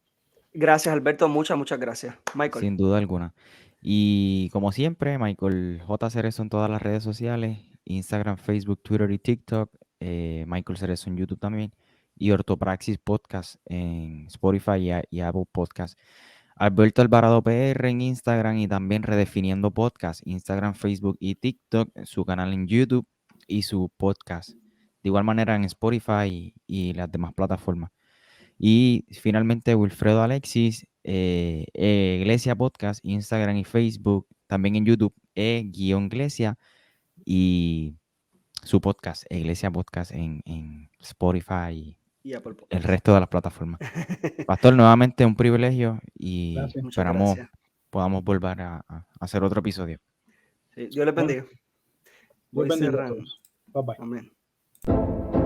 Gracias, Alberto, muchas gracias. Michael. Sin duda alguna. Y como siempre, Michael J. Cerezo en todas las redes sociales, Instagram, Facebook, Twitter y TikTok, Michael Cerezo en YouTube también, y Ortopraxis Podcast en Spotify y Apple Podcast. Alberto Alvarado PR en Instagram y también Redefiniendo Podcast, Instagram, Facebook y TikTok, su canal en YouTube y su podcast. De igual manera en Spotify y las demás plataformas. Y finalmente Wilfredo Alexis, Iglesia Podcast, Instagram y Facebook, también en YouTube, _Iglesia, y su podcast, Iglesia Podcast en Spotify y el resto de las plataformas. Pastor, nuevamente un privilegio y esperamos podamos volver a hacer otro episodio. Sí, Dios les bendiga. Voy cerrando. Bye bye. Amén.